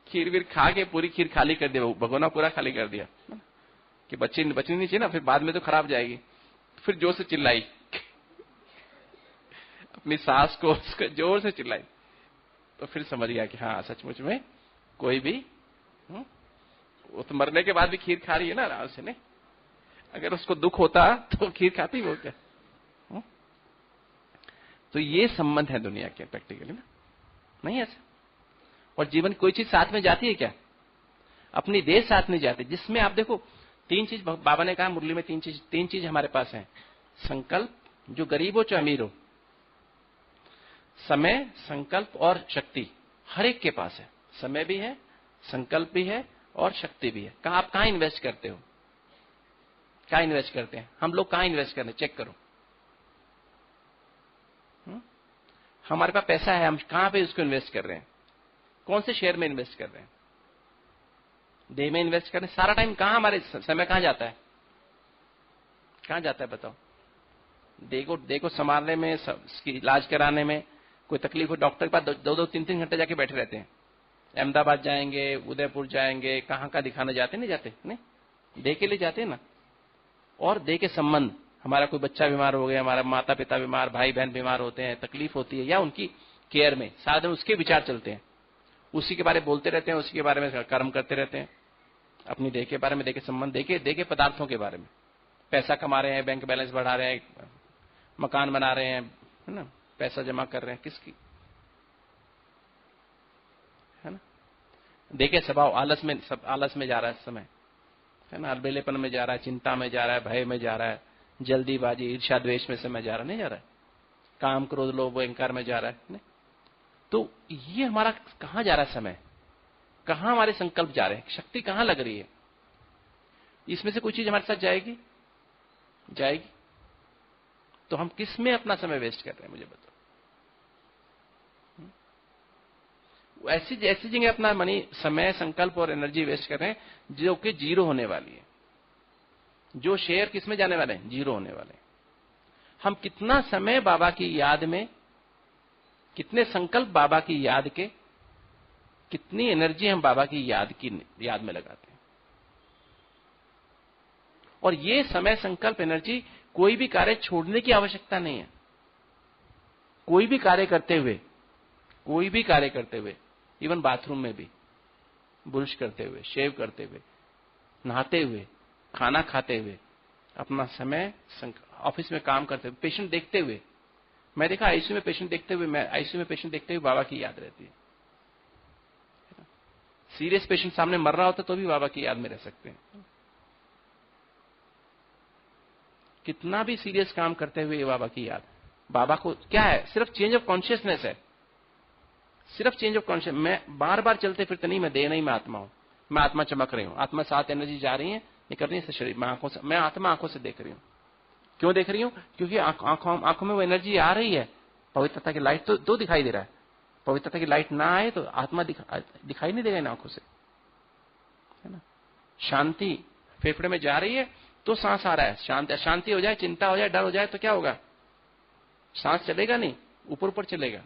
खीर वीर खा के पूरी खीर खाली कर दिया, भगोना पूरा खाली कर दिया कि बच्ची बचनी नहीं चाहिए ना, फिर बाद में तो खराब जाएगी। फिर जोर से चिल्लाई, अपनी सास को जोर से चिल्लाई। तो फिर समझ गया कि हाँ सचमुच में कोई भी वो तो मरने के बाद भी खीर खा रही है ना आराम से। नहीं, अगर उसको दुख होता तो खीर खाती वो क्या। तो ये संबंध है दुनिया के प्रैक्टिकली ना, नहीं ऐसा। और जीवन कोई चीज साथ में जाती है क्या? अपनी देह साथ नहीं जाती, जिसमें आप देखो तीन चीज बाबा ने कहा मुरली में, तीन चीज हमारे पास है। संकल्प, जो गरीब हो चाहे अमीर हो, समय, संकल्प और शक्ति हर एक के पास है। समय भी है, संकल्प भी है और शक्ति भी है। आप कहां इन्वेस्ट करते हो? कहां इन्वेस्ट करते हैं हम लोग? कहां इन्वेस्ट करते हैं? चेक करो। हमारे पास पैसा है, हम कहां पे उसको इन्वेस्ट कर रहे हैं? कौन से शेयर में इन्वेस्ट कर रहे हैं? देह में इन्वेस्ट कर रहे हैं सारा टाइम। कहां हमारे समय कहां जाता है? कहां जाता है बताओ? देह को संभालने में, इसकी इलाज कराने में, कोई तकलीफ हो डॉक्टर के पास 2-2, 3-3 घंटे जाके बैठे रहते हैं। अहमदाबाद जाएंगे, उदयपुर जाएंगे, कहां का दिखाने जाते नहीं जाते? नहीं, देह के लिए जाते हैं ना। और देह के संबंध, हमारा कोई बच्चा बीमार हो गया, हमारा माता पिता बीमार, भाई बहन बीमार होते हैं, तकलीफ होती है, या उनकी केयर में सारा दिन उसके विचार चलते हैं, उसी के बारे में बोलते रहते हैं, उसी के बारे में कर्म करते रहते हैं, अपनी देह के बारे में, देह के संबंध, देह के पदार्थों के बारे में। पैसा कमा रहे हैं, बैंक बैलेंस बढ़ा रहे हैं, मकान बना रहे हैं, है ना, पैसा जमा कर रहे हैं, किसकी? है ना। देखे स्वभाव, आलस में जा रहा है समय, है ना, अलबेलेपन में जा रहा है, चिंता में जा रहा है, भय में जा रहा है, जल्दीबाजी, ईर्ष्या द्वेष में समय जा रहा नहीं जा रहा है? काम क्रोध लोभ अहंकार में जा रहा है। तो ये हमारा कहां जा रहा है समय, कहां हमारे संकल्प जा रहे हैं, शक्ति कहां लग रही है? इसमें से कोई चीज हमारे साथ जाएगी? तो हम किस में अपना समय वेस्ट कर रहे हैं, मुझे बताओ। ऐसी जगह अपना मनी, समय, संकल्प और एनर्जी वेस्ट कर रहे हैं जो कि जीरो होने वाली है। जो शेयर किस में जाने वाले हैं? जीरो होने वाले हैं। हम कितना समय बाबा की याद में, कितने संकल्प बाबा की याद के, कितनी एनर्जी हम बाबा की याद में लगाते हैं। और ये समय, संकल्प, एनर्जी कोई भी कार्य छोड़ने की आवश्यकता नहीं है। कोई भी कार्य करते हुए, इवन बाथरूम में भी, ब्रश करते हुए, शेव करते हुए, नहाते हुए, खाना खाते हुए, अपना समय, ऑफिस में काम करते हुए, पेशेंट देखते हुए, मैं देखा आईसीयू में पेशेंट देखते हुए बाबा की याद रहती है। सीरियस पेशेंट सामने मर रहा होता तो भी बाबा की याद में रह सकते हैं। कितना भी सीरियस काम करते हुए बाबा की याद, बाबा को क्या है, सिर्फ चेंज ऑफ कॉन्शियसनेस है, सिर्फ चेंज ऑफ कॉन्शियस। मैं बार बार चलते फिरते नहीं, मैं देह नहीं, मैं आत्मा हूं, मैं आत्मा चमक रही हूं, आत्मा साथ एनर्जी जा रही है, निकल रही है शरीर, मैं आत्मा आंखों से देख रही हूं। क्यों देख रही हूं? क्योंकि आंखों में वो एनर्जी आ रही है, पवित्रता की लाइट तो दिखाई दे रहा है। पवित्रता की लाइट ना आए तो आत्मा दिखाई नहीं देगा इन आंखों से, है ना। शांति फेफड़े में जा रही है तो सांस आ रहा है, शांति हो जाए, चिंता हो जाए, डर हो जाए तो क्या होगा? सांस चलेगा नहीं, ऊपर ऊपर चलेगा,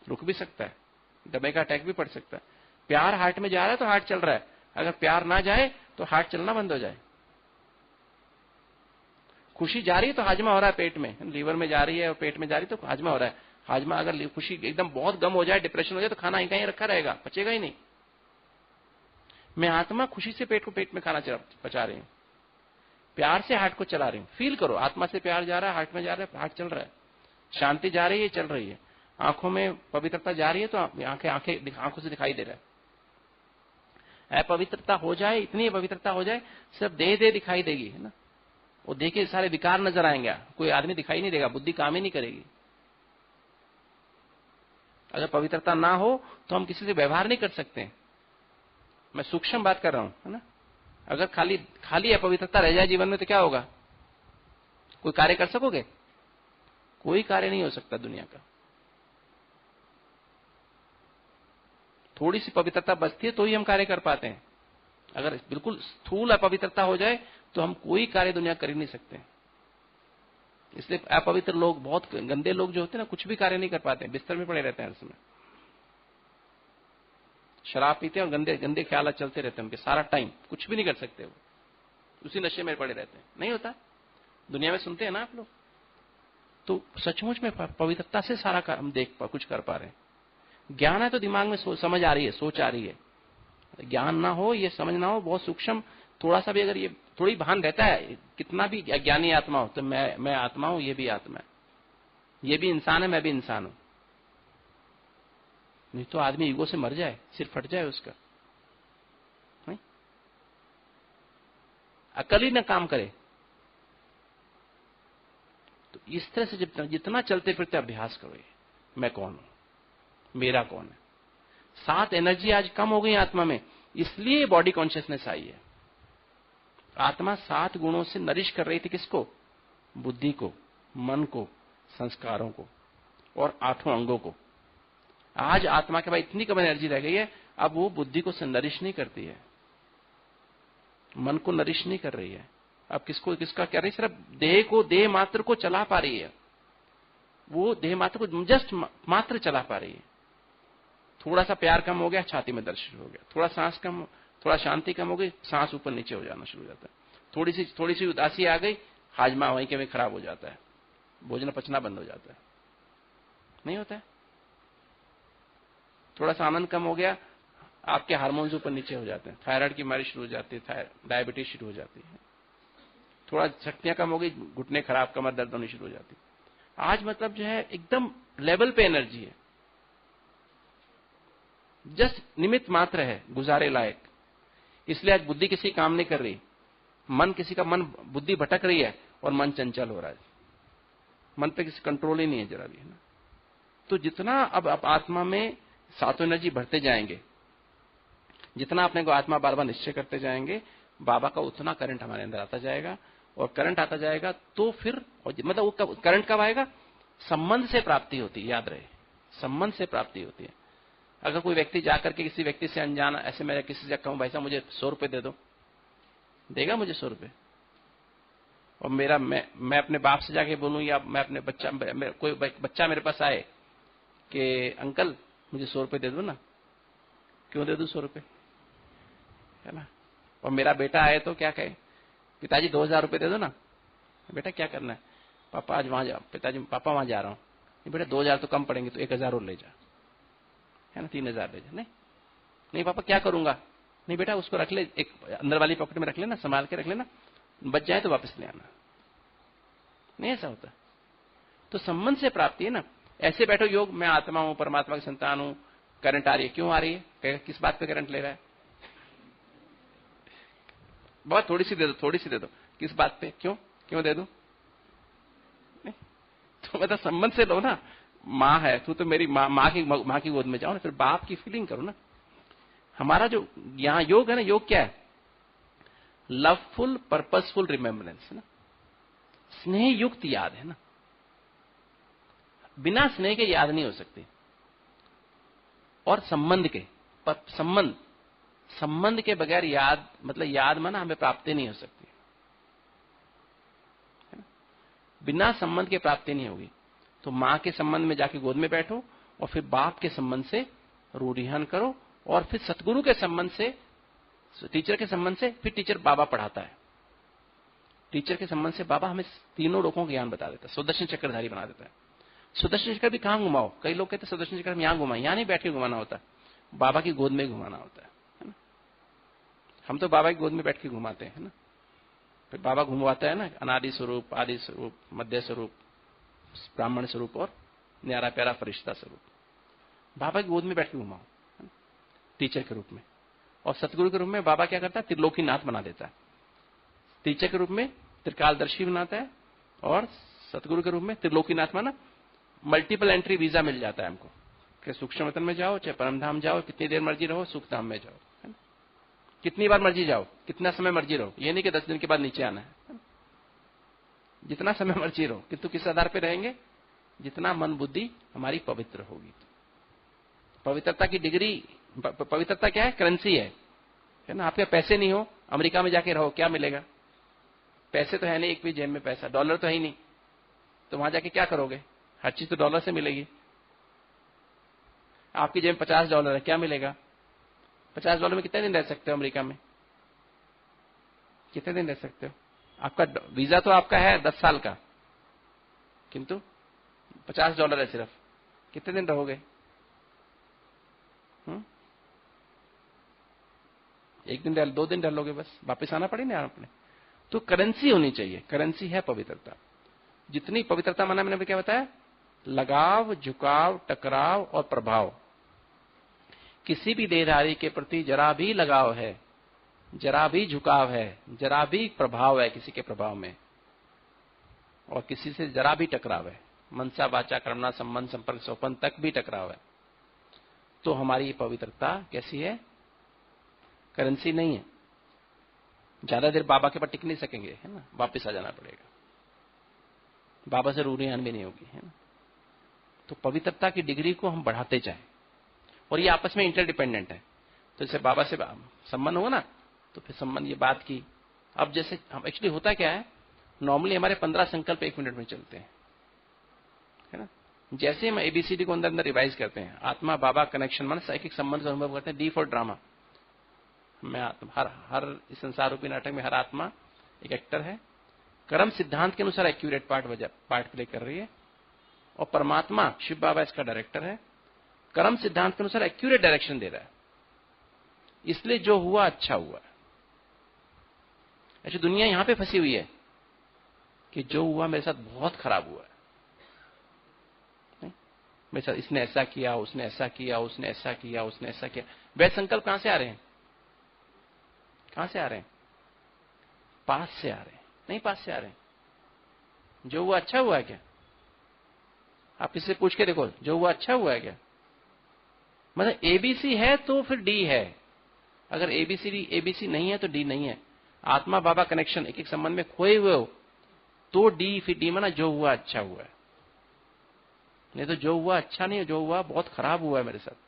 रुक भी सकता है, दमे का अटैक भी पड़ सकता है। प्यार हार्ट में जा रहा है तो हार्ट चल रहा है, अगर प्यार ना जाए तो हार्ट चलना बंद हो जाए। खुशी जा रही है तो हाजमा हो रहा है पेट में, लीवर में जा रही है और पेट में जा रही है तो हाजमा हो रहा है। हाजमा, अगर खुशी एकदम बहुत गम हो जाए, डिप्रेशन हो जाए तो खाना कहीं रखा रहेगा, पचेगा ही नहीं। मैं आत्मा खुशी से पेट में खाना पचा रही हूं, प्यार से हार्ट को चला रही हूं। फील करो, आत्मा से प्यार जा रहा है, हार्ट में जा रहा है, हार्ट चल रहा है, शांति जा रही है, चल रही है, आंखों में पवित्रता जा रही है तो आंखों से दिखाई दे रहा है। अपवित्रता हो जाए, इतनी पवित्रता हो जाए, सिर्फ देह दिखाई देगी, है ना। वो देह के सारे विकार नजर आएंगे, कोई आदमी दिखाई नहीं देगा, बुद्धि काम ही नहीं करेगी। अगर पवित्रता ना हो तो हम किसी से व्यवहार नहीं कर सकते। मैं सूक्ष्म बात कर रहा हूं, है ना। अगर खाली अपवित्रता रह जाए जीवन में तो क्या होगा? कोई कार्य कर सकोगे? कोई कार्य नहीं हो सकता दुनिया का। थोड़ी सी पवित्रता बचती है तो ही हम कार्य कर पाते हैं। अगर बिल्कुल स्थूल अपवित्रता हो जाए तो हम कोई कार्य दुनिया कर ही नहीं सकते। इसलिए अपवित्र लोग, बहुत गंदे लोग जो होते हैं ना, कुछ भी कार्य नहीं कर पाते, बिस्तर में पड़े रहते हैं हर समय, शराब पीते हैं और गंदे गंदे ख्याल चलते रहते हैं उनके सारा टाइम, कुछ भी नहीं कर सकते, वो उसी नशे में पड़े रहते हैं। नहीं होता, दुनिया में सुनते हैं ना आप लोग। तो सचमुच में पवित्रता से सारा हम कुछ कर पा रहे हैं। ज्ञान है तो दिमाग में समझ आ रही है, सोच आ रही है। ज्ञान ना हो, ये समझ ना हो, बहुत सूक्ष्म, थोड़ा सा भी अगर ये थोड़ी भान रहता है, कितना भी ज्ञानी आत्मा हो, तो मैं आत्मा हूं, ये भी आत्मा है, ये भी इंसान है, मैं भी इंसान हूं। नहीं तो आदमी ईगो से मर जाए, सिर फट जाए उसका, नहीं? अकल ही ना काम करे। तो इस तरह से जितना चलते फिरते अभ्यास करो, मैं कौन हूं, मेरा कौन है। 7 एनर्जी आज कम हो गई आत्मा में, इसलिए बॉडी कॉन्शियसनेस आई है। आत्मा 7 गुणों से नरिश कर रही थी, किसको? बुद्धि को, मन को, संस्कारों को और 8 अंगों को। आज आत्मा के पास इतनी कम एनर्जी रह गई है, अब वो बुद्धि को नरिश नहीं करती है, मन को नरिश नहीं कर रही है। अब किसका कह रही है? सिर्फ देह मात्र को चला पा रही है, वो देह मात्र को जस्ट मात्र चला पा रही है। थोड़ा सा प्यार कम हो गया, छाती में दर्द शुरू हो गया, थोड़ा शांति कम हो गई, सांस ऊपर नीचे हो जाना शुरू हो जाता है, थोड़ी सी उदासी आ गई, हाजमा वहीं के वहीं खराब हो जाता है, भोजन पचना बंद हो जाता है। नहीं होता है? थोड़ा सा आनंद कम हो गया, आपके हार्मोन्स ऊपर नीचे हो जाते हैं, थायराइड की बीमारी शुरू हो जाती है, डायबिटीज शुरू हो जाती है। थोड़ा शक्तियां कम हो गई, घुटने खराब, कमर दर्द होनी शुरू हो जाती है। आज मतलब जो है एकदम लेवल पे एनर्जी है, जस्ट निमित्त मात्र है, गुजारे लायक। इसलिए आज बुद्धि किसी काम नहीं कर रही, बुद्धि भटक रही है और मन चंचल हो रहा है। मन पे किसी कंट्रोल ही नहीं है जरा भी, है ना। तो जितना अब आप आत्मा में सातों एनर्जी भरते जाएंगे, जितना अपने को आत्मा बार बार निश्चय करते जाएंगे, बाबा का उतना करंट हमारे अंदर आता जाएगा। और करंट आता जाएगा तो फिर मतलब वो करंट कब आएगा? संबंध से प्राप्ति होती है, याद रहे, संबंध से प्राप्ति होती है। अगर कोई व्यक्ति जाकर के किसी व्यक्ति से अनजाना, ऐसे मैं किसी से कहूं भाई साहब मुझे 100 रुपए दे दो, देगा मुझे 100 रुपए? और मैं अपने बाप से जाके बोलूं, या मैं अपने कोई बच्चा मेरे पास आए कि अंकल मुझे 100 रुपए दे दो ना, क्यों दे दूं 100 रुपए, है ना। और मेरा बेटा आए तो क्या कहे, पिताजी 2000 रुपए दे दो ना। बेटा क्या करना है? पापा आज वहां जा, पिताजी पापा वहां जा रहा हूं। बेटा 2000 तो कम पड़ेंगे, तो 1000 और ले जा, है ना, 3000 ले जा। नहीं पापा क्या करूंगा? नहीं बेटा उसको रख ले, एक अंदर वाली पॉकेट में रख लेना, संभाल के रख लेना, बच जाए तो वापस ले आना। नहीं ऐसा होता। तो संबंध से प्राप्ति है ना। ऐसे बैठो योग, मैं आत्मा हूं, परमात्मा की संतान हूं, करंट आ रही है, क्यों आ रही है? कहेगा किस बात पे करंट ले रहा है? बहुत थोड़ी सी दे दो, थोड़ी सी दे दो, किस बात पे, क्यों दे दो? तो मतलब संबंध से लो ना। माँ है, तू तो मेरी माँ की गोद में जाओ ना, फिर बाप की फीलिंग करो ना। हमारा जो यहाँ योग है ना, योग क्या है? लवफुल पर्पसफुल रिमेम्बरेंस है ना, स्नेह युक्त याद है ना। बिना स्नेह के याद नहीं हो सकती। और संबंध के, संबंध के बगैर याद, मतलब याद माना हमें प्राप्ति नहीं हो सकती, है ना? बिना संबंध के प्राप्ति नहीं होगी। तो मां के संबंध में जाके गोद में बैठो, और फिर बाप के संबंध से रूढ़ियान करो, और फिर सतगुरु के संबंध से, टीचर के संबंध से, फिर टीचर बाबा पढ़ाता है, टीचर के संबंध से बाबा हमें तीनों लोगों का ज्ञान बता देता है, सुदर्शन चक्रधारी बना देता है। सुदर्शन चक्र भी कहां घुमाओ? कई लोग कहते हैं सुदर्शन चक्र यहां घुमाओ, यहां नहीं बैठ के घुमाना होता, बाबा की गोद में घुमाना होता है ना। हम तो बाबा की गोद में बैठ के घुमाते हैं ना। फिर बाबा घुमवाता है ना, अनादि स्वरूप, आदि स्वरूप, मध्य स्वरूप, ब्राह्मण स्वरूप और न्यारा प्यारा फरिश्ता स्वरूप। बाबा की गोद में बैठ के घुमाओ टीचर के रूप में। और सतगुरु के रूप में बाबा क्या करता है? त्रिलोकीनाथ बना देता है। टीचर के रूप में त्रिकालदर्शी बनाता है, और सतगुरु के रूप में त्रिलोकीनाथ माना मल्टीपल एंट्री वीजा मिल जाता है हमको, कि सूक्ष्म वतन में जाओ, चाहे परमधाम जाओ, कितनी देर मर्जी रहो, सुखधाम में जाओ, है ना? कितनी बार मर्जी जाओ, कितना समय मर्जी रहो, ये नहीं कि 10 दिन के बाद नीचे आना है। जितना समय मर्जी रहो, किंतु किस आधार पर रहेंगे? जितना मन बुद्धि हमारी पवित्र होगी। पवित्रता की डिग्री, पवित्रता क्या है? करेंसी है ना। आपके पैसे नहीं हो, अमेरिका में जाके रहो, क्या मिलेगा? पैसे तो है नहीं, एक भी जेब में पैसा, डॉलर तो है ही नहीं, तो वहां जाके क्या करोगे? हर चीज तो डॉलर से मिलेगी। आपकी जेब में $50 है, क्या मिलेगा? $50 में कितने दिन रह सकते हो अमेरिका में? कितने दिन रह सकते हो? आपका वीजा तो आपका है 10 साल का, किंतु $50 है सिर्फ, कितने दिन रहोगे? एक दिन रह, 2 दिन रह लोगे, बस वापस आना पड़ेगा आपने। तो करेंसी होनी चाहिए, करेंसी है पवित्रता। जितनी पवित्रता माना मैंने क्या बताया? लगाव, झुकाव, टकराव और प्रभाव। किसी भी देहधारी के प्रति जरा भी लगाव है, जरा भी झुकाव है, जरा भी प्रभाव है किसी के प्रभाव में, और किसी से जरा भी टकराव है, मनसा वाचा कर्मणा संबंध संपर्क सोपन तक भी टकराव है, तो हमारी पवित्रता कैसी है? करेंसी नहीं है। ज्यादा देर बाबा के पास टिक नहीं सकेंगे, है ना, वापस आ जाना पड़ेगा, बाबा से रूढ़ियान भी नहीं होगी, है ना। तो पवित्रता की डिग्री को हम बढ़ाते जाएं, और ये आपस में इंटरडिपेंडेंट है। तो जैसे बाबा से संबंध होगा ना, तो फिर संबंध ये बात की। अब जैसे हम एक्चुअली होता क्या है, नॉर्मली हमारे 15 संकल्प 1 मिनट में चलते हैं, है ना। जैसे हम एबीसीडी को अंदर अंदर रिवाइज करते हैं, आत्मा बाबा कनेक्शन माना साइकिक संबंध का अनुभव करते हैं। डी फॉर ड्रामा, मैं हर इस संसार रूपी नाटक में हर आत्मा एक एक्टर है, कर्म सिद्धांत के अनुसार एक्यूरेट पार्ट प्ले कर रही है, और परमात्मा शिव बाबा इसका डायरेक्टर है, कर्म सिद्धांत के अनुसार एक्यूरेट डायरेक्शन दे रहा है। इसलिए जो हुआ अच्छा हुआ। ऐसी दुनिया यहां पे फंसी हुई है कि जो हुआ मेरे साथ बहुत खराब हुआ है, मेरे साथ इसने ऐसा किया, उसने ऐसा किया, उसने ऐसा किया, उसने ऐसा किया। वैध संकल्प कहां से आ रहे हैं? कहां से आ रहे हैं? पास से आ रहे हैं, नहीं पास से आ रहे हैं। जो हुआ अच्छा हुआ है क्या? आप इससे पूछ के देखो, जो हुआ अच्छा हुआ है क्या? मतलब एबीसी है तो फिर डी है, अगर एबीसी नहीं है तो डी नहीं है। आत्मा बाबा कनेक्शन एक एक संबंध में खोए हुए हो तो डी, फिर डी माना जो हुआ अच्छा हुआ है, नहीं तो जो हुआ अच्छा नहीं है, जो हुआ बहुत खराब हुआ है मेरे साथ।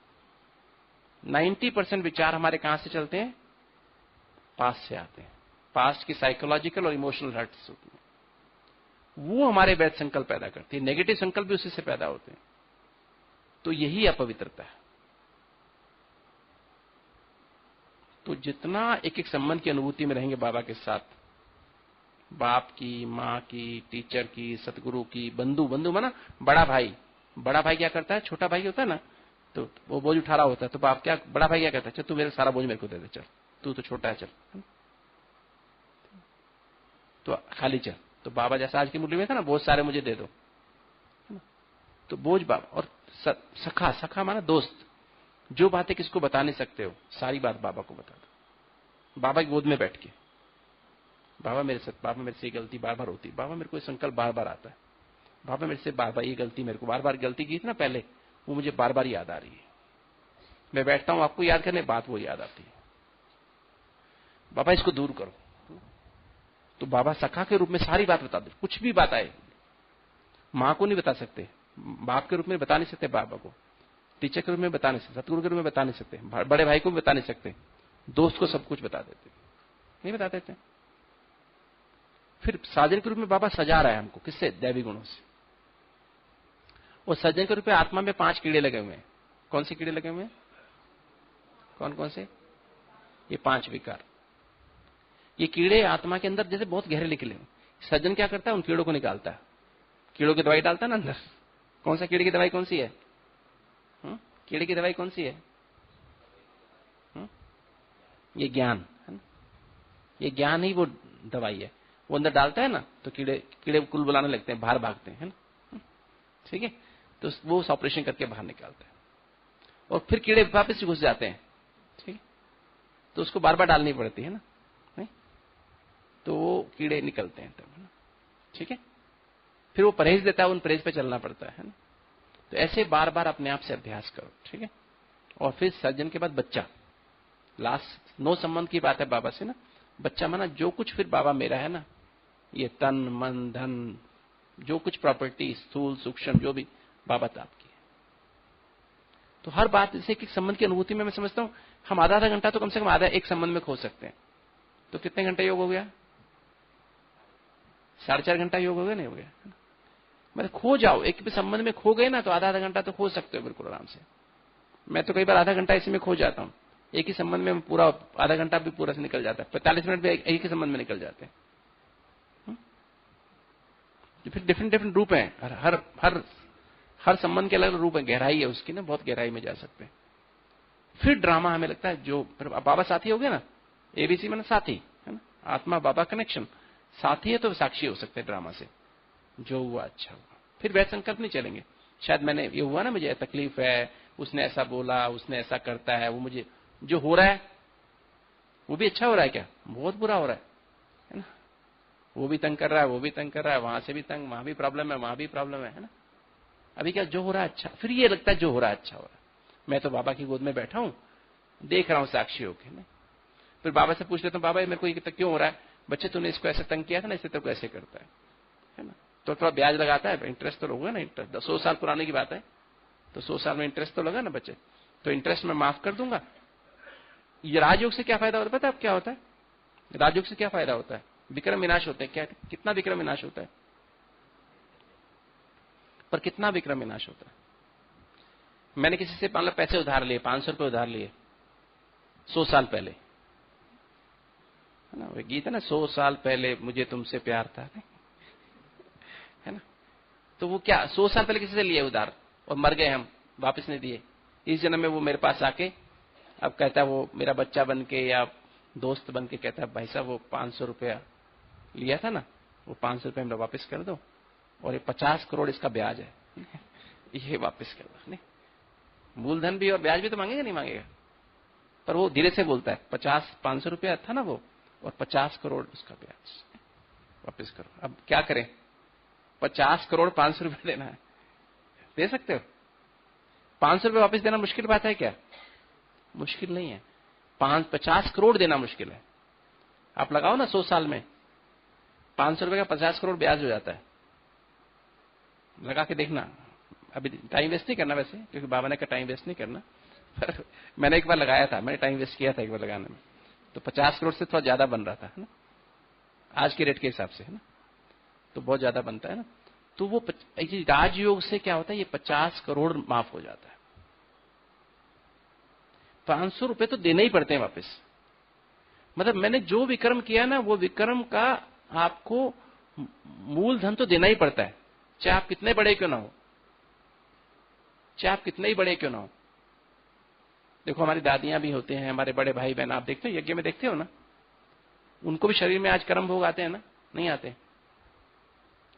90% विचार हमारे कहां से चलते हैं? पास्ट से आते हैं। पास्ट की साइकोलॉजिकल और इमोशनल हर्ट्स होती हैं, वो हमारे वैध संकल्प पैदा करती है। नेगेटिव संकल्प भी उसी से पैदा होते हैं। तो यही अपवित्रता है। तो जितना एक एक संबंध की अनुभूति में रहेंगे बाबा के साथ, बाप की, माँ की, टीचर की, सतगुरु की, बंधु माना बड़ा भाई क्या करता है? छोटा भाई होता है ना, तो वो बोझ उठा रहा होता है, तो बाप क्या, बड़ा भाई क्या कहता है? चल तू मेरे सारा बोझ मेरे को दे दे, चल तू तो छोटा है, चल तो खाली चल। तो बाबा जैसा आज की मुरली में था ना, बोझ सारे मुझे दे दो, तो बोझ बाबा। और सखा माना दोस्त, जो बातें किसको बता नहीं सकते हो सारी बात बाबा को बता दो। बाबा की गोद में बैठ के, बाबा मेरे से गलती बार बार होती, बाबा मेरे को संकल्प बार बार आता है, बाबा मेरे से बार बार ये गलती, मेरे को बार बार गलती की थी ना पहले, वो मुझे बार बार याद आ रही है। मैं बैठता हूं आपको याद करने, बात वो याद आती है, बाबा इसको दूर करो। तो बाबा सखा के रूप में सारी बात बता दे, कुछ भी बात आए। मां को नहीं बता सकते, बाप के रूप में बता नहीं सकते बाबा को, टीचर के रूप में बता नहीं सकते, सतगुरु के रूप में बता नहीं सकते, बड़े भाई को भी बता नहीं सकते, दोस्त को सब कुछ बता देते, नहीं बता देते। फिर साजन के रूप में बाबा सजा रहा है हमको, किससे? दैवी गुणों से। और सज्जन के रूप में आत्मा में 5 कीड़े लगे हुए हैं। कौन से कीड़े लगे हुए हैं? कौन कौन से? ये 5 विकार। ये कीड़े आत्मा के अंदर जैसे बहुत गहरे निकले हुए। सज्जन क्या करता है? उन कीड़ों को निकालता है, कीड़ों की दवाई डालता है ना अंदर। कौन सा कीड़े की दवाई कौन सी है? कीड़े की दवाई कौन सी है? ये ज्ञान है ना, ये ज्ञान ही वो दवाई है। वो अंदर डालता है ना, तो कीड़े कुल बुलाने लगते हैं, बाहर भागते हैं, है ना। ठीक है, तो वो उस ऑपरेशन करके बाहर निकालता है, और फिर कीड़े वापस घुस जाते हैं। ठीक, तो उसको बार बार डालनी पड़ती है ना, नहीं? तो वो कीड़े निकलते हैं तब, है ना। ठीक है, फिर वो परहेज देता है, उन परहेज पे चलना पड़ता है ना। तो ऐसे बार बार अपने आप से अभ्यास करो। ठीक है, और फिर सर्जन के बाद बच्चा, लास्ट 9 संबंध की बात है बाबा से ना। बच्चा माना जो कुछ फिर बाबा मेरा है ना, ये तन मन धन, जो कुछ प्रॉपर्टी स्थूल सूक्ष्म जो भी बाबा तो आपकी है। तो हर बात जैसे कि संबंध की अनुभूति में मैं समझता हूं हम आधा घंटा तो कम से कम आधा एक संबंध में खो सकते हैं। तो कितने घंटे योग हो गया? 4.5 घंटा योग हो गया, नहीं हो गया? मतलब खो जाओ, एक भी संबंध में खो गए ना तो आधा घंटा तो खो सकते हो बिल्कुल आराम से। मैं तो कई बार आधा घंटा इसी में खो जाता हूं, एक ही संबंध में पूरा आधा घंटा भी पूरा से निकल जाता है, 45 मिनट भी एक ही संबंध में निकल जाते हैं। फिर डिफरेंट रूप हैं, हर संबंध के अलग रूप है, गहराई है उसकी ना, बहुत गहराई में जा सकते हैं। फिर ड्रामा हमें लगता है जो बाबा साथी हो गया ना, एबीसी में साथी है ना, आत्मा बाबा कनेक्शन, साथी है तो साक्षी हो सकते हैं ड्रामा से, जो हुआ अच्छा हुआ। फिर वैध संकल्प नहीं चलेंगे, शायद मैंने ये हुआ ना, मुझे तकलीफ है, उसने ऐसा बोला, उसने ऐसा करता है, वो मुझे जो हो रहा है वो भी अच्छा हो रहा है क्या? बहुत बुरा हो रहा है ना। वो भी तंग कर रहा है, वो भी तंग कर रहा है, वहां से भी तंग, वहां भी प्रॉब्लम है, वहां भी प्रॉब्लम है ना। अभी क्या जो हो रहा है अच्छा, फिर ये लगता है जो हो रहा है अच्छा हो रहा है, मैं तो बाबा की गोद में बैठा हूं, देख रहा हूं साक्षी होके ना। फिर बाबा से पूछ लेता हूं, बाबा मेरे को ये क्यों हो रहा है? बच्चे तूने इसको ऐसे तंग किया था ना, इससे तो कैसे करता है ना। तो थोड़ा ब्याज लगाता है, इंटरेस्ट तो होगा ना, इंटरेस्ट 100 साल पुराने की बात है, तो 100 साल में इंटरेस्ट तो लगा ना बच्चे, तो इंटरेस्ट में माफ कर दूंगा। ये राजयोग से क्या फायदा होता है? पता है अब क्या होता है? राजयोग से क्या फायदा होता है? विक्रम विनाश होते हैं। क्या, कितना विक्रम विनाश होता है? पर कितना विक्रम विनाश होता है? मैंने किसी से मतलब पैसे उधार लिए, 500 रुपए उधार लिए 100 साल पहले, है ना। वो गीत है ना, 100 साल पहले मुझे तुमसे प्यार था, है ना। तो वो क्या 100 साल पहले किसी से लिए उधार और मर गए हम, वापस नहीं दिए। इस जन्म में वो मेरे पास आके अब कहता है, वो मेरा बच्चा बन के या दोस्त बन के कहता है, भाई साहब वो 500 रुपया लिया था ना, वो 500 रुपये मेरा वापस कर दो, और ये 50 करोड़ इसका ब्याज है, ये वापस कर दो। नहीं, मूलधन भी और ब्याज भी तो मांगेगा, नहीं मांगेगा, पर वो धीरे से बोलता है 500 रुपया था ना वो, और 50 करोड़ उसका ब्याज वापस करो। अब क्या करें? 50 करोड़ 500 रुपये देना है दे सकते हो? 500 रुपए वापस देना मुश्किल बात है क्या? मुश्किल नहीं है। 50 करोड़ देना मुश्किल है। आप लगाओ ना 100 साल में 500 रुपए का 50 करोड़ ब्याज हो जाता है। लगा के देखना। अभी टाइम वेस्ट नहीं करना वैसे, क्योंकि बाबा ने कहा टाइम वेस्ट नहीं करना, पर मैंने एक बार लगाया था, मैंने टाइम वेस्ट किया था एक बार लगाने में, तो 50 करोड़ से थोड़ा ज्यादा बन रहा था, है ना, आज के रेट के हिसाब से, है ना, तो बहुत ज्यादा बनता है ना। तो वो राजयोग से क्या होता है, ये 50 करोड़ माफ हो जाता है। 500 रुपए तो देने ही पड़ते हैं वापस। मतलब मैंने जो विक्रम किया ना, वो विक्रम का आपको मूलधन तो देना ही पड़ता है, चाहे आप कितने बड़े क्यों ना हो, चाहे आप कितने ही बड़े क्यों ना हो। देखो हमारी दादियां भी होते हैं, हमारे बड़े भाई बहन, आप देखते हो यज्ञ में देखते हो ना, उनको भी शरीर में आज कर्म भोग आते हैं ना, नहीं आते?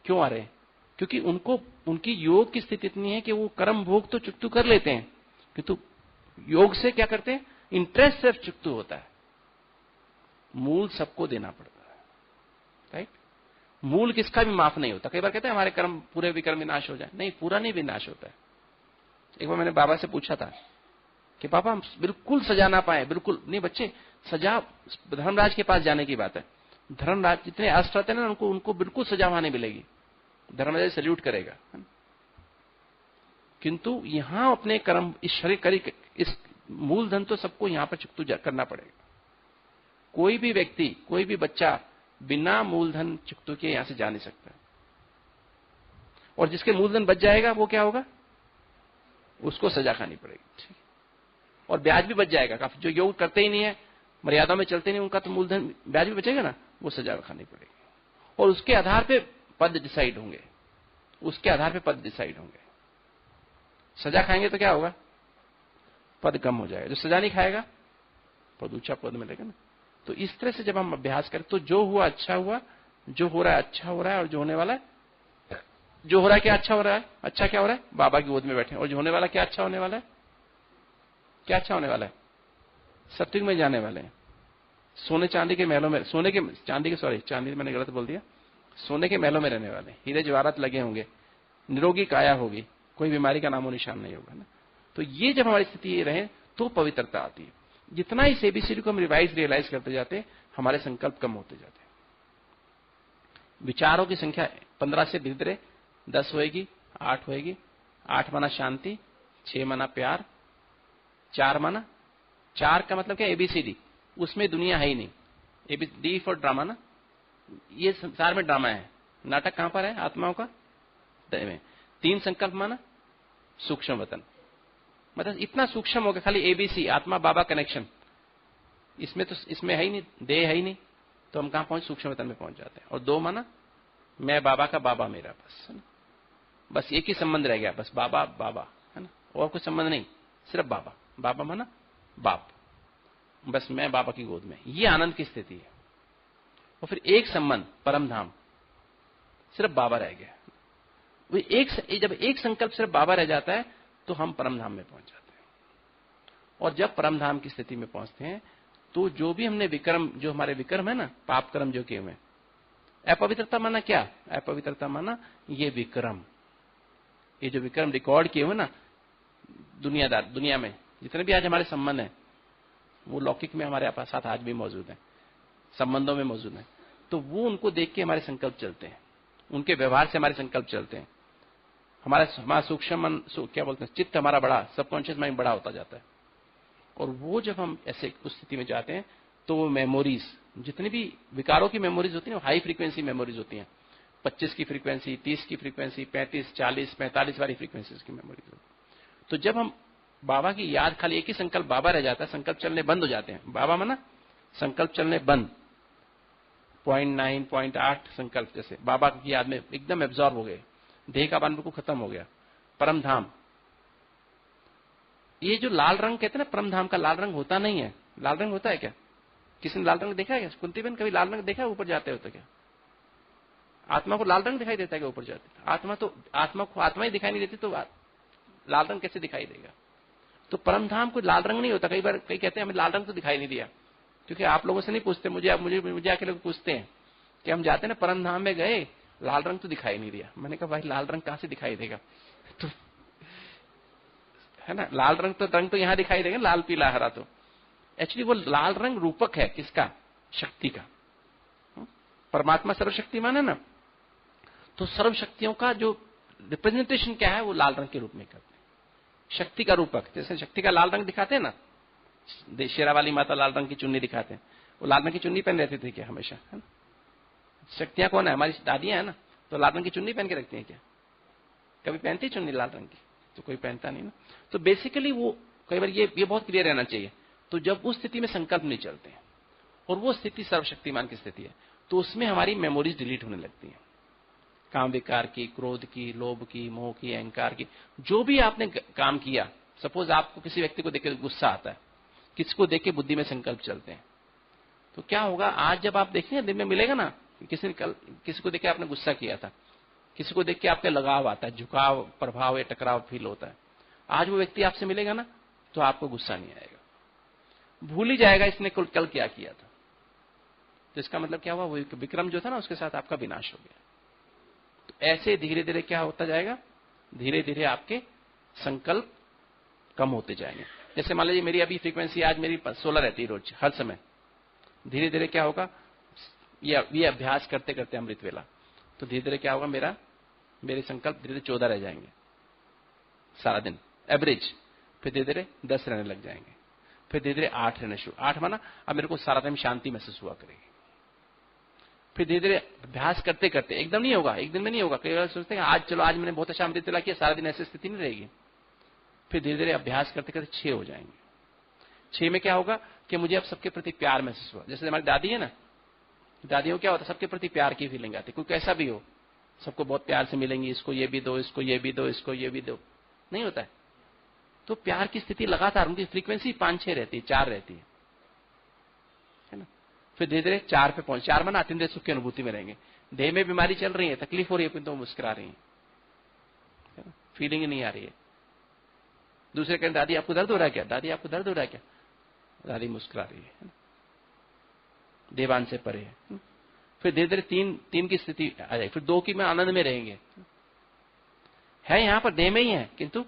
क्यों आ रहे हैं? क्योंकि उनको उनकी योग की स्थिति इतनी है कि वो कर्म भोग तो चुकतू कर लेते हैं, किंतु योग से क्या करते हैं, इंटरेस्ट सिर्फ चुकतू होता है, मूल सबको देना पड़ता है, राइट? मूल किसका भी माफ नहीं होता। कई बार कहते हैं हमारे कर्म पूरे विकर्म विनाश हो जाए, नहीं, पूरा नहीं विनाश होता है। एक बार मैंने बाबा से पूछा था कि पापा हम बिल्कुल सजा ना पाए, बिल्कुल नहीं, बच्चे सजा धर्मराज के पास जाने की बात है, धर्मराज जितने अष्ट रहते हैं ना, उनको बिल्कुल सजा वहां नहीं मिलेगी, धर्मराज सल्यूट करेगा। किंतु यहां अपने कर्म इस शरीर इस मूलधन तो सबको यहां पर चुकतू करना पड़ेगा। कोई भी व्यक्ति, कोई भी बच्चा बिना मूलधन चुकतू के यहां से जा नहीं सकता। और जिसके मूलधन बच जाएगा वो क्या होगा, उसको सजा खानी पड़ेगी, ठीक, और ब्याज भी बच जाएगा। काफी जो योग करते ही नहीं है, मर्यादा में चलते नहीं, उनका तो मूलधन ब्याज भी बचेगा ना, वो सजा खानी पड़ेगी। और उसके आधार पे पद डिसाइड होंगे, उसके आधार पे पद डिसाइड होंगे। सजा खाएंगे तो क्या होगा, पद कम हो जाएगा। जो सजा नहीं खाएगा पद ऊंचा पद मिलेगा ना। तो इस तरह से जब हम अभ्यास करें तो जो हुआ अच्छा हुआ, जो हो रहा है अच्छा हो रहा है, और जो होने वाला है, जो हो रहा है क्या अच्छा हो रहा है, अच्छा क्या हो रहा है, बाबा की गोद में बैठे। और जो होने वाला क्या अच्छा होने वाला है, क्या अच्छा होने वाला है, सत्युग में जाने वाले हैं, सोने चांदी के महलों में, चांदी मैंने गलत बोल दिया, सोने के महलों में रहने वाले, हीरे जवाहरात लगे होंगे, निरोगी काया होगी, कोई बीमारी का नामो निशान नहीं होगा ना। तो ये जब हमारी स्थिति ये रहे तो पवित्रता आती है। जितना इस एबीसीडी को हम रियलाइज करते जाते, हमारे संकल्प कम होते जाते। विचारों की संख्या 15 से धीरे धीरे 10 होएगी, 8 होएगी। 8 माना शांति, 6 माना प्यार, 4 माना, 4 का मतलब क्या, एबीसीडी, उसमें दुनिया है ही नहीं। डी फॉर ड्रामा ना, ये संसार में ड्रामा है, नाटक कहां पर है, आत्माओं का दय में। 3 संकल्प माना सूक्ष्म वतन, मतलब इतना सूक्ष्म हो गया, खाली एबीसी, आत्मा बाबा कनेक्शन, इसमें है ही नहीं, देह है ही नहीं, तो हम कहां पहुंच, सूक्ष्म वतन में पहुंच जाते हैं। और 2 माना मैं बाबा का बाबा मेरा, बस है ना, बस एक ही संबंध रह गया, बस बाबा बाबा, है ना, और कोई संबंध नहीं, सिर्फ बाबा। बाबा माना बाप, बस मैं बाबा की गोद में, ये आनंद की स्थिति है। और फिर एक संबंध परम धाम, सिर्फ बाबा रह गया। जब एक संकल्प सिर्फ बाबा रह जाता है तो हम परम धाम में पहुंच जाते हैं। और जब परम धाम की स्थिति में पहुंचते हैं तो जो भी हमने विक्रम, जो हमारे विक्रम है ना, पाप कर्म जो किए हुए, अपवित्रता माना क्या, अपवित्रता माना ये विक्रम, ये जो विक्रम रिकॉर्ड किए हुए ना, दुनिया में जितने भी आज हमारे संबंध है, वो लौकिक में हमारे साथ आज भी मौजूद है, संबंधों में मौजूद है। तो वो उनको देख के हमारे संकल्प चलते हैं, उनके व्यवहार से हमारे संकल्प चलते हैं। हमारा सूक्ष्म मन, क्या बोलते हैं, चित्त हमारा बड़ा, सबकॉन्शियस माइंड बड़ा होता जाता है। और वो जब हम ऐसे उस स्थिति में जाते हैं तो वो मेमोरीज, जितनी भी विकारों की मेमोरीज होती है, वो हाई फ्रीक्वेंसी मेमोरीज होती हैं। 25 की फ्रीक्वेंसी, 30 की फ्रीक्वेंसी, 35, 40, 45 वाली फ्रीक्वेंसीज की मेमोरीज होती है। तो जब हम बाबा की याद, खाली एक ही संकल्प बाबा रह जाता है, संकल्प चलने बंद हो जाते हैं। बाबा माना संकल्प चलने बंद, 0.9, 0.8 संकल्प जैसे बाबा की याद में एकदम एब्जॉर्ब हो गए, देह का बंध को खत्म हो गया। परम धाम, ये जो लाल रंग कहते हैं ना, परम धाम का लाल रंग होता नहीं है। लाल रंग होता है क्या, किसी ने लाल रंग देखा है क्या, कुंती बहन कभी लाल रंग देखा है ऊपर जाते होते क्या? आत्मा को लाल रंग दिखाई देता है क्या ऊपर जाते? आत्मा को आत्मा ही दिखाई नहीं देती तो लाल रंग कैसे दिखाई देगा? तो परम धाम को लाल रंग नहीं होता। कई बार कई कहते हैं हमें लाल रंग तो दिखाई नहीं दिया, क्योंकि आप लोगों से नहीं पूछते, मुझे आके लोग पूछते हैं कि हम जाते ना परम धाम में गए, लाल रंग तो दिखाई नहीं दिया। मैंने कहा भाई लाल रंग कहां से दिखाई देगा? तो है ना। लाल रंग तो यहां दिखाई देगा, लाल पीला हरा। तो एक्चुअली वो लाल रंग रूपक है किसका? शक्ति का। परमात्मा सर्वशक्तिमान है ना, तो सर्व शक्तियों का जो रिप्रेजेंटेशन क्या है वो लाल रंग के रूप में करते हैं। शक्ति का रूपक, जैसे शक्ति का लाल रंग दिखाते हैं ना, शेरा वाली माता लाल रंग की चुन्नी दिखाते हैं। वो लाल रंग की चुन्नी पहन रहती थी क्या हमेशा? है ना। शक्तियां कौन है? हमारी दादियां है ना, तो लाल रंग की चुन्नी पहन के रखती हैं क्या? कभी पहनती चुन्नी लाल रंग की? तो कोई पहनता नहीं ना। तो बेसिकली वो कई बार ये बहुत क्लियर रहना चाहिए। तो जब उस स्थिति में संकल्प नहीं चलते हैं और वो स्थिति सर्वशक्तिमान की स्थिति है, तो उसमें हमारी मेमोरीज डिलीट होने लगती हैं। काम विकार की, क्रोध की, लोभ की, मोह की, अहंकार की, जो भी आपने काम किया। सपोज आपको किसी व्यक्ति को देख के गुस्सा आता है, किसी को देख के बुद्धि में संकल्प चलते हैं, तो क्या होगा? आज जब आप देखेंगे दिन में मिलेगा ना, किसी को देख के आपने गुस्सा किया था, किसी को देख के आपका लगाव आता है, झुकाव, प्रभाव या टकराव फील होता है। आज वो व्यक्ति आपसे मिलेगा ना, तो आपको गुस्सा नहीं आएगा, भूल ही जाएगा इसने कल क्या किया था। तो इसका मतलब क्या हुआ? वो विक्रम जो था ना, उसके साथ आपका विनाश हो गया। तो ऐसे धीरे धीरे क्या होता जाएगा? धीरे धीरे आपके संकल्प कम होते जाएंगे। जैसे मान लीजिए मेरी अभी फ्रीक्वेंसी आज मेरी 16 रहती है रोज, हर समय। धीरे धीरे क्या होगा? ये अभ्यास करते करते अमृत वेला, तो धीरे धीरे क्या होगा? मेरे संकल्प धीरे धीरे 14 रह जाएंगे सारा दिन एवरेज। फिर धीरे धीरे 10 रहने लग जाएंगे, फिर धीरे धीरे 8 रहने शुरू। 8 माना अब मेरे को सारा टाइम शांति महसूस हुआ करेगी। फिर धीरे धीरे अभ्यास करते करते, एकदम नहीं होगा, एक दिन में नहीं होगा। कई बार सोचते हैं आज मैंने बहुत अच्छा अमृत वेला किया, सारा दिन ऐसी स्थिति नहीं रहेगी। फिर धीरे धीरे अभ्यास करते करते 6 हो जाएंगे। 6 में क्या होगा कि मुझे अब सबके प्रति प्यार महसूस हुआ। जैसे हमारी दादी है ना, दादियों क्या होता है? सबके प्रति प्यार की फीलिंग आती है। कोई कैसा भी हो, सबको बहुत प्यार से मिलेंगी, इसको ये भी दो, इसको ये भी दो, इसको ये भी दो, नहीं होता है। तो प्यार की स्थिति लगातार, उनकी फ्रीक्वेंसी 5-6 रहती है, 4 रहती है ना। फिर धीरे धीरे 4 पे पहुंच, 4 माना अत्यंत सुख की अनुभूति में रहेंगे। देह में बीमारी चल रही है, तकलीफ हो रही है, किंतु मुस्कुरा रही है, फीलिंग नहीं आ रही है। दूसरे कहते दादी आपको दर्द हो रहा है क्या? दादी आपको दर्द हो रहा है क्या? दादी मुस्कुरा रही है, देवान से परे है। फिर धीरे धीरे 3 की स्थिति आ जाएगी, फिर 2 की में आनंद में रहेंगे। है यहां पर देह में ही है, किंतु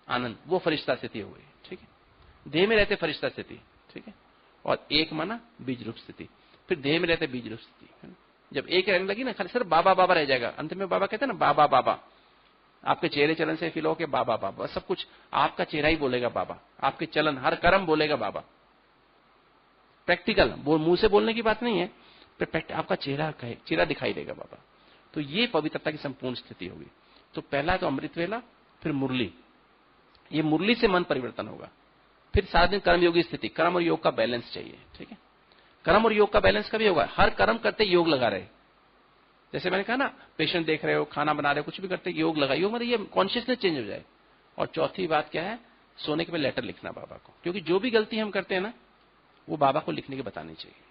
आनंद, वो फरिश्ता स्थिति हो गई। ठीक है, देह में रहते फरिश्ता स्थिति। ठीक है, और 1 माना बीज रूप स्थिति, फिर देह में रहते बीज रूप स्थिति। जब 1 रहने लगी ना, खाली सिर्फ बाबा बाबा रह जाएगा। अंत में बाबा कहते हैं ना, बाबा बाबा। आपके चेहरे चलन से फील हो के बाबा बाबा, सब कुछ आपका चेहरा ही बोलेगा बाबा, आपके चलन हर कर्म बोलेगा बाबा। प्रैक्टिकल, मुंह से बोलने की बात नहीं है, आपका चेहरा दिखाई देगा बाबा। तो ये पवित्रता की संपूर्ण स्थिति होगी। तो पहला तो अमृत वेला, फिर मुरली। ये मुरली से मन परिवर्तन होगा। फिर सारा दिन कर्मयोगी स्थिति, कर्म और योग का बैलेंस चाहिए। ठीक है, कर्म और योग का बैलेंस कभी होगा? हर कर्म करते योग लगा रहे। जैसे मैंने कहा ना, पेशेंट देख रहे हो, खाना बना रहे हो, कुछ भी करते योग लगा, योग मतलब ये कॉन्शियसनेस चेंज हो जाए। और चौथी बात क्या है? सोने के पहले लेटर लिखना बाबा को, क्योंकि जो भी गलती हम करते हैं ना, वो बाबा को लिखने के बतानी चाहिए,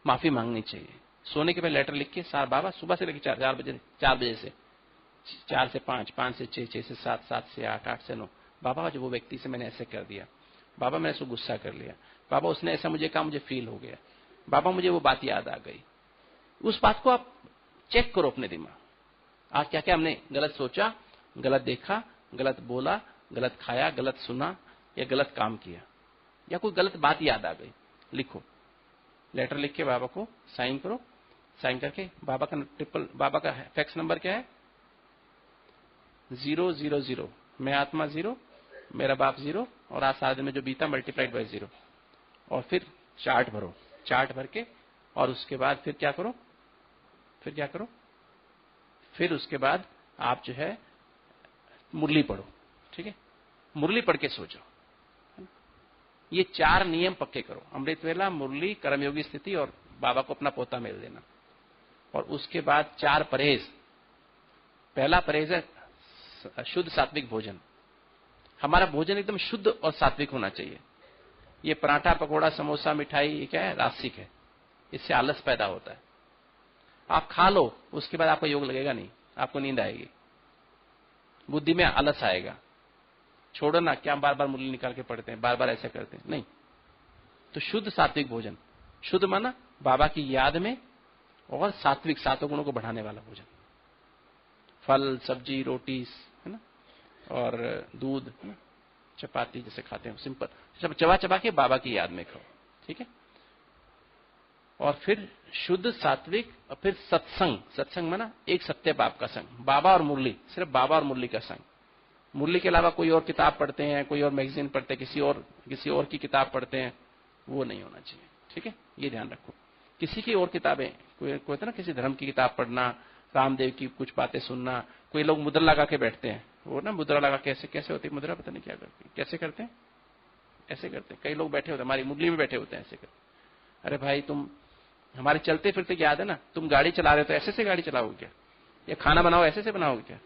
माफी मांगनी चाहिए। सोने के पहले लेटर लिख के बाबा सुबह से लेकर 4 बजे, 4 बजे से 4 से 5, 5 से 6, 6 से 7, 7 से 8, 8 से 9, बाबा जो वो व्यक्ति से मैंने ऐसे कर दिया, बाबा मैंने उसको गुस्सा कर लिया, बाबा उसने ऐसा मुझे कहा, मुझे फील हो गया, बाबा मुझे वो बात याद आ गई। उस बात को आप चेक करो अपने दिमाग, आज क्या क्या हमने गलत सोचा, गलत देखा, गलत बोला, गलत खाया, गलत सुना या गलत काम किया, या कोई गलत बात याद आ गई। लिखो, लेटर लिख के बाबा को साइन करो। साइन करके बाबा का फैक्स नंबर क्या है? 000, मैं आत्मा 0, मेरा बाप 0, और आज सारे दिन में जो बीता मल्टीप्लाइड बाय 0। और फिर चार्ट भरो, चार्ट भर के, और उसके बाद फिर क्या करो? फिर उसके बाद आप जो है मुरली पढ़ो। ठीक है, मुरली पढ़ के सो जाओ। ये 4 नियम पक्के करो, अमृत वेला, मुरली, कर्मयोगी स्थिति और बाबा को अपना पोता मिल देना। और उसके बाद 4 परहेज। पहला परहेज है शुद्ध सात्विक भोजन। हमारा भोजन एकदम शुद्ध और सात्विक होना चाहिए। ये पराठा, पकोड़ा, समोसा, मिठाई, ये क्या है? रासिक है, इससे आलस पैदा होता है। आप खा लो, उसके बाद आपको योग लगेगा नहीं, आपको नींद आएगी, बुद्धि में आलस आएगा। छोड़ो ना, क्या बार बार मुरली निकाल के पढ़ते हैं, बार बार ऐसा करते हैं, नहीं। तो शुद्ध सात्विक भोजन, शुद्ध माना बाबा की याद में, और सात्विक, 7 गुणों को बढ़ाने वाला भोजन, फल, सब्जी, रोटी, है ना, और दूध, है ना, चपाती जैसे खाते हैं सिंपल, सब चबा चबा के बाबा की याद में खाओ, ठीक है। और फिर शुद्ध सात्विक, और फिर सत्संग। सत्संग माना एक सत्य बाप का संग, बाबा और मुरली, सिर्फ बाबा और मुरली का संग। मुरली के अलावा कोई और किताब पढ़ते हैं, कोई और मैगजीन पढ़ते हैं, किसी और की किताब पढ़ते हैं, वो नहीं होना चाहिए, ठीक है। ये ध्यान रखो। किसी की और किताबें, कोई होता ना किसी धर्म की किताब पढ़ना, रामदेव की कुछ बातें सुनना, कोई लोग मुद्रा लगा के बैठते हैं, वो ना मुद्रा लगा कैसे होती है मुद्रा, पता नहीं क्या करते, कैसे करते हैं, ऐसे करते हैं। कई लोग बैठे होते हैं, हमारी मुरली में बैठे होते हैं, ऐसे करते। अरे भाई, तुम हमारे चलते फिरते याद है ना, तुम गाड़ी चला रहे हो तो ऐसे से गाड़ी चलाओगे क्या? या खाना बनाओ ऐसे से बनाओगे क्या?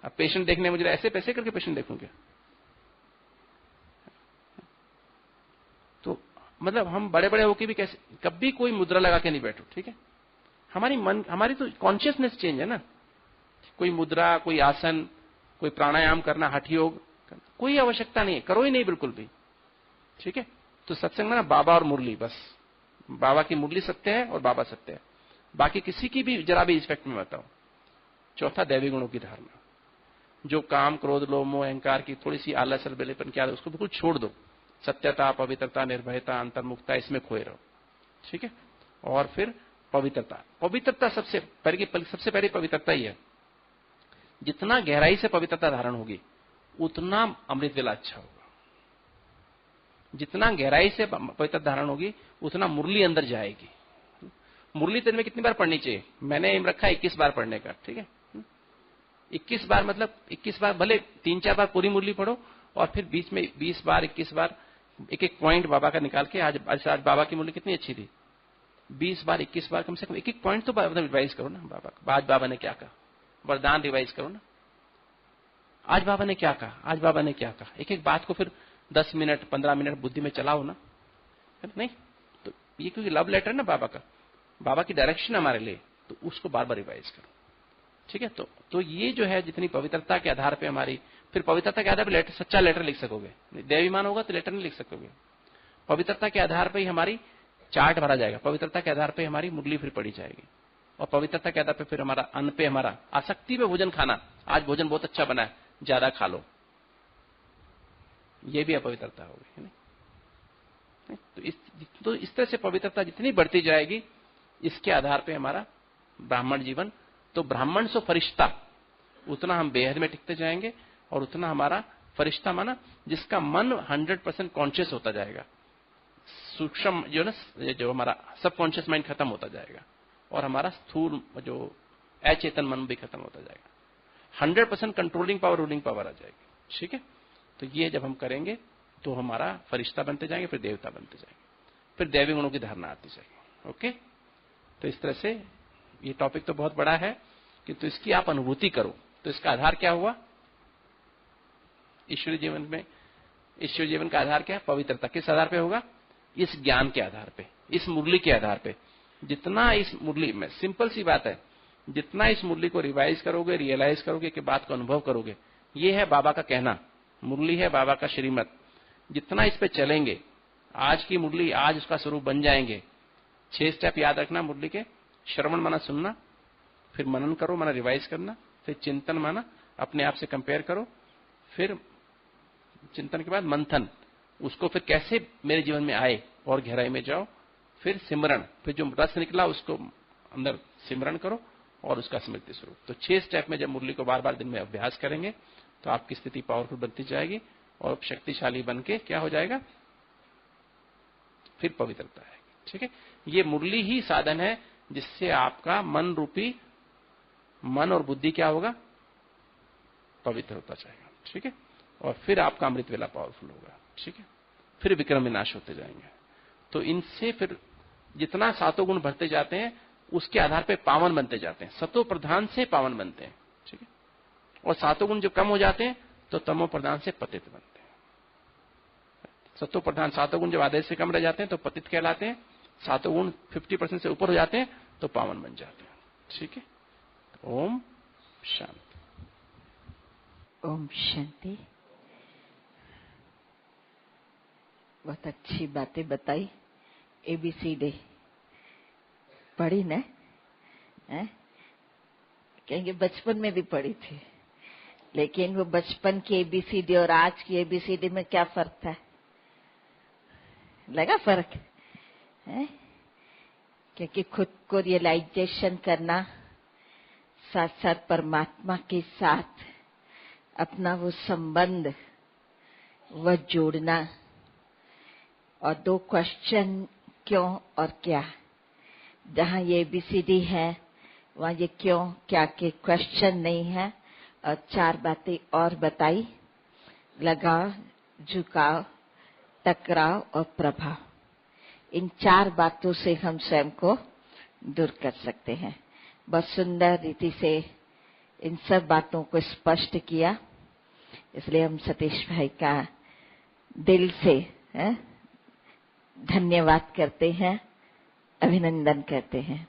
अब पेशेंट देखने मुझे ऐसे पैसे करके पेशेंट देखूं क्या? तो मतलब हम बड़े बड़े होके भी कैसे, कभी कोई मुद्रा लगा के नहीं बैठो, ठीक है। हमारी तो कॉन्शियसनेस चेंज है ना। कोई मुद्रा, कोई आसन, कोई प्राणायाम करना, हठ योग, कोई आवश्यकता नहीं है, करो ही नहीं बिल्कुल भी, ठीक है। तो सत्संग में ना बाबा और मुरली, बस बाबा की मुरली सत्य है और बाबा सत्य है, बाकी किसी की भी जरा भी इफेक्ट में बताओ। चौथा, दैवी गुणों की धारणा। जो काम, क्रोध, लोभ, मोह, अहंकार की थोड़ी सी आलस अलबेलेपन क्या है, उसको बिल्कुल छोड़ दो। सत्यता, पवित्रता, निर्भयता, अंतर्मुखता, इसमें खोए रहो, ठीक है। और फिर पवित्रता सबसे पहले पवित्रता ही है। जितना गहराई से पवित्रता धारण होगी उतना अमृत वेला अच्छा होगा। जितना गहराई से पवित्रता धारण होगी उतना मुरली अंदर जाएगी। मुरली तेरे में कितनी बार पढ़नी चाहिए? मैंने एम रखा 21 बार पढ़ने का, ठीक है। 21 बार मतलब 21 बार, भले 3-4 बार पूरी मुरली पढ़ो और फिर बीच में 20 बार 21 बार एक पॉइंट बाबा का निकाल के, आज बाबा की मुरली कितनी अच्छी थी, 20 बार 21 बार कम से कम एक पॉइंट तो मतलब रिवाइज करो ना। बाबा का आज बाबा ने क्या कहा, वरदान रिवाइज करो ना। आज बाबा ने क्या कहा, आज बाबा ने क्या कहा, एक बात को फिर 10 मिनट 15 मिनट बुद्धि में चलाओ ना, है नहीं? तो ये क्योंकि लव लेटर ना बाबा का, बाबा की डायरेक्शन हमारे लिए, तो उसको बार बार रिवाइज करो, ठीक है। तो ये जो है जितनी पवित्रता के आधार पे हमारी, फिर पवित्रता के आधार पर सच्चा लेटर लिख सकोगे। देवीमान होगा तो लेटर नहीं लिख सकोगे। पवित्रता के आधार पर ही हमारी चार्ट भरा जाएगा, पवित्रता के आधार पर हमारी मुरली फिर पड़ी जाएगी, और पवित्रता के आधार पर फिर हमारा अन्न पे, हमारा आसक्ति पे भोजन खाना, आज भोजन बहुत अच्छा बना है ज्यादा खा लो, ये भी अपवित्रता होगी, है नहीं? तो इस तरह से पवित्रता जितनी बढ़ती जाएगी इसके आधार पे हमारा ब्राह्मण जीवन, तो ब्राह्मण से फरिश्ता, उतना हम बेहद में टिकते जाएंगे, और उतना हमारा फरिश्ता माना जिसका मन 100% कॉन्शियस होता जाएगा। सूक्ष्म जो ना, जो हमारा सबकॉन्शियस माइंड खत्म होता जाएगा, और हमारा स्थूल जो अचेतन मन भी खत्म होता जाएगा। 100% कंट्रोलिंग पावर, रूलिंग पावर आ जाएगी, ठीक है। तो ये जब हम करेंगे तो हमारा फरिश्ता बनते जाएंगे, फिर देवता बनते जाएंगे, फिर दैवी गुणों की धारणा आती जाएगी। ओके, तो इस तरह से ये टॉपिक तो बहुत बड़ा है कि तो इसकी आप अनुभूति करो। तो इसका आधार क्या हुआ ईश्वरीय जीवन में? ईश्वरीय जीवन का आधार क्या है? पवित्रता। किस आधार पे होगा? इस ज्ञान के आधार पे, इस मुरली के आधार पे। जितना इस मुरली में, सिंपल सी बात है, जितना इस मुरली को रिवाइज करोगे, रियलाइज करोगे, कि बात को अनुभव करोगे, ये है बाबा का कहना, मुरली है बाबा का श्रीमत। जितना इस पे चलेंगे, आज की मुरली आज उसका स्वरूप बन जाएंगे। 6 स्टेप याद रखना मुरली के। श्रवण माना सुनना, फिर मनन करो माना रिवाइज करना, फिर चिंतन माना अपने आप से कंपेयर करो, फिर चिंतन के बाद मंथन, उसको फिर कैसे मेरे जीवन में आए और गहराई में जाओ, फिर सिमरण, फिर जो रस निकला उसको अंदर सिमरण करो और उसका स्मृति स्वरूप। तो 6 स्टेप में जब मुरली को बार बार दिन में अभ्यास करेंगे तो आपकी स्थिति पावरफुल बनती जाएगी और शक्तिशाली बन के क्या हो जाएगा, फिर पवित्रता आएगी। ठीक है, ये मुरली ही साधन है जिससे आपका मन रूपी, मन और बुद्धि क्या होगा, पवित्र होता जाएगा। ठीक है, और फिर आपका अमृत वेला पावरफुल होगा। ठीक है, फिर विक्रम विनाश होते जाएंगे। तो इनसे फिर जितना सातों गुण बढ़ते जाते हैं उसके आधार पे पावन बनते जाते हैं। सतो प्रधान से पावन बनते हैं। ठीक है, और सातों गुण जब कम हो जाते हैं तो तमो प्रधान से पतित बनते हैं। सतो प्रधान सातों गुण जब आधे से कम रह जाते हैं तो पतित कहलाते हैं। सातों गुण 50% से ऊपर हो जाते हैं तो पावन बन जाते हैं। ठीक है, ओम शांति। ओम शांति। बहुत अच्छी बातें बताई। ABCD पढ़ी ना? कहेंगे बचपन में भी पढ़ी थी, लेकिन वो बचपन की एबीसीडी और आज की एबीसीडी में क्या फर्क था? लगा फर्क है? क्योंकि खुद को रियलाइजेशन करना, साथ साथ परमात्मा के साथ अपना वो संबंध, वह जोड़ना, और दो क्वेश्चन क्यों और क्या। जहाँ ये एबीसीडी है वहाँ ये क्यों क्या के क्वेश्चन नहीं है, और चार बातें और बताई, लगाव, झुकाव, टकराव और प्रभाव। इन चार बातों से हम स्वयं को दूर कर सकते हैं। बहुत सुंदर रीति से इन सब बातों को स्पष्ट किया, इसलिए हम सतीश भाई का दिल से धन्यवाद करते हैं, अभिनंदन करते हैं।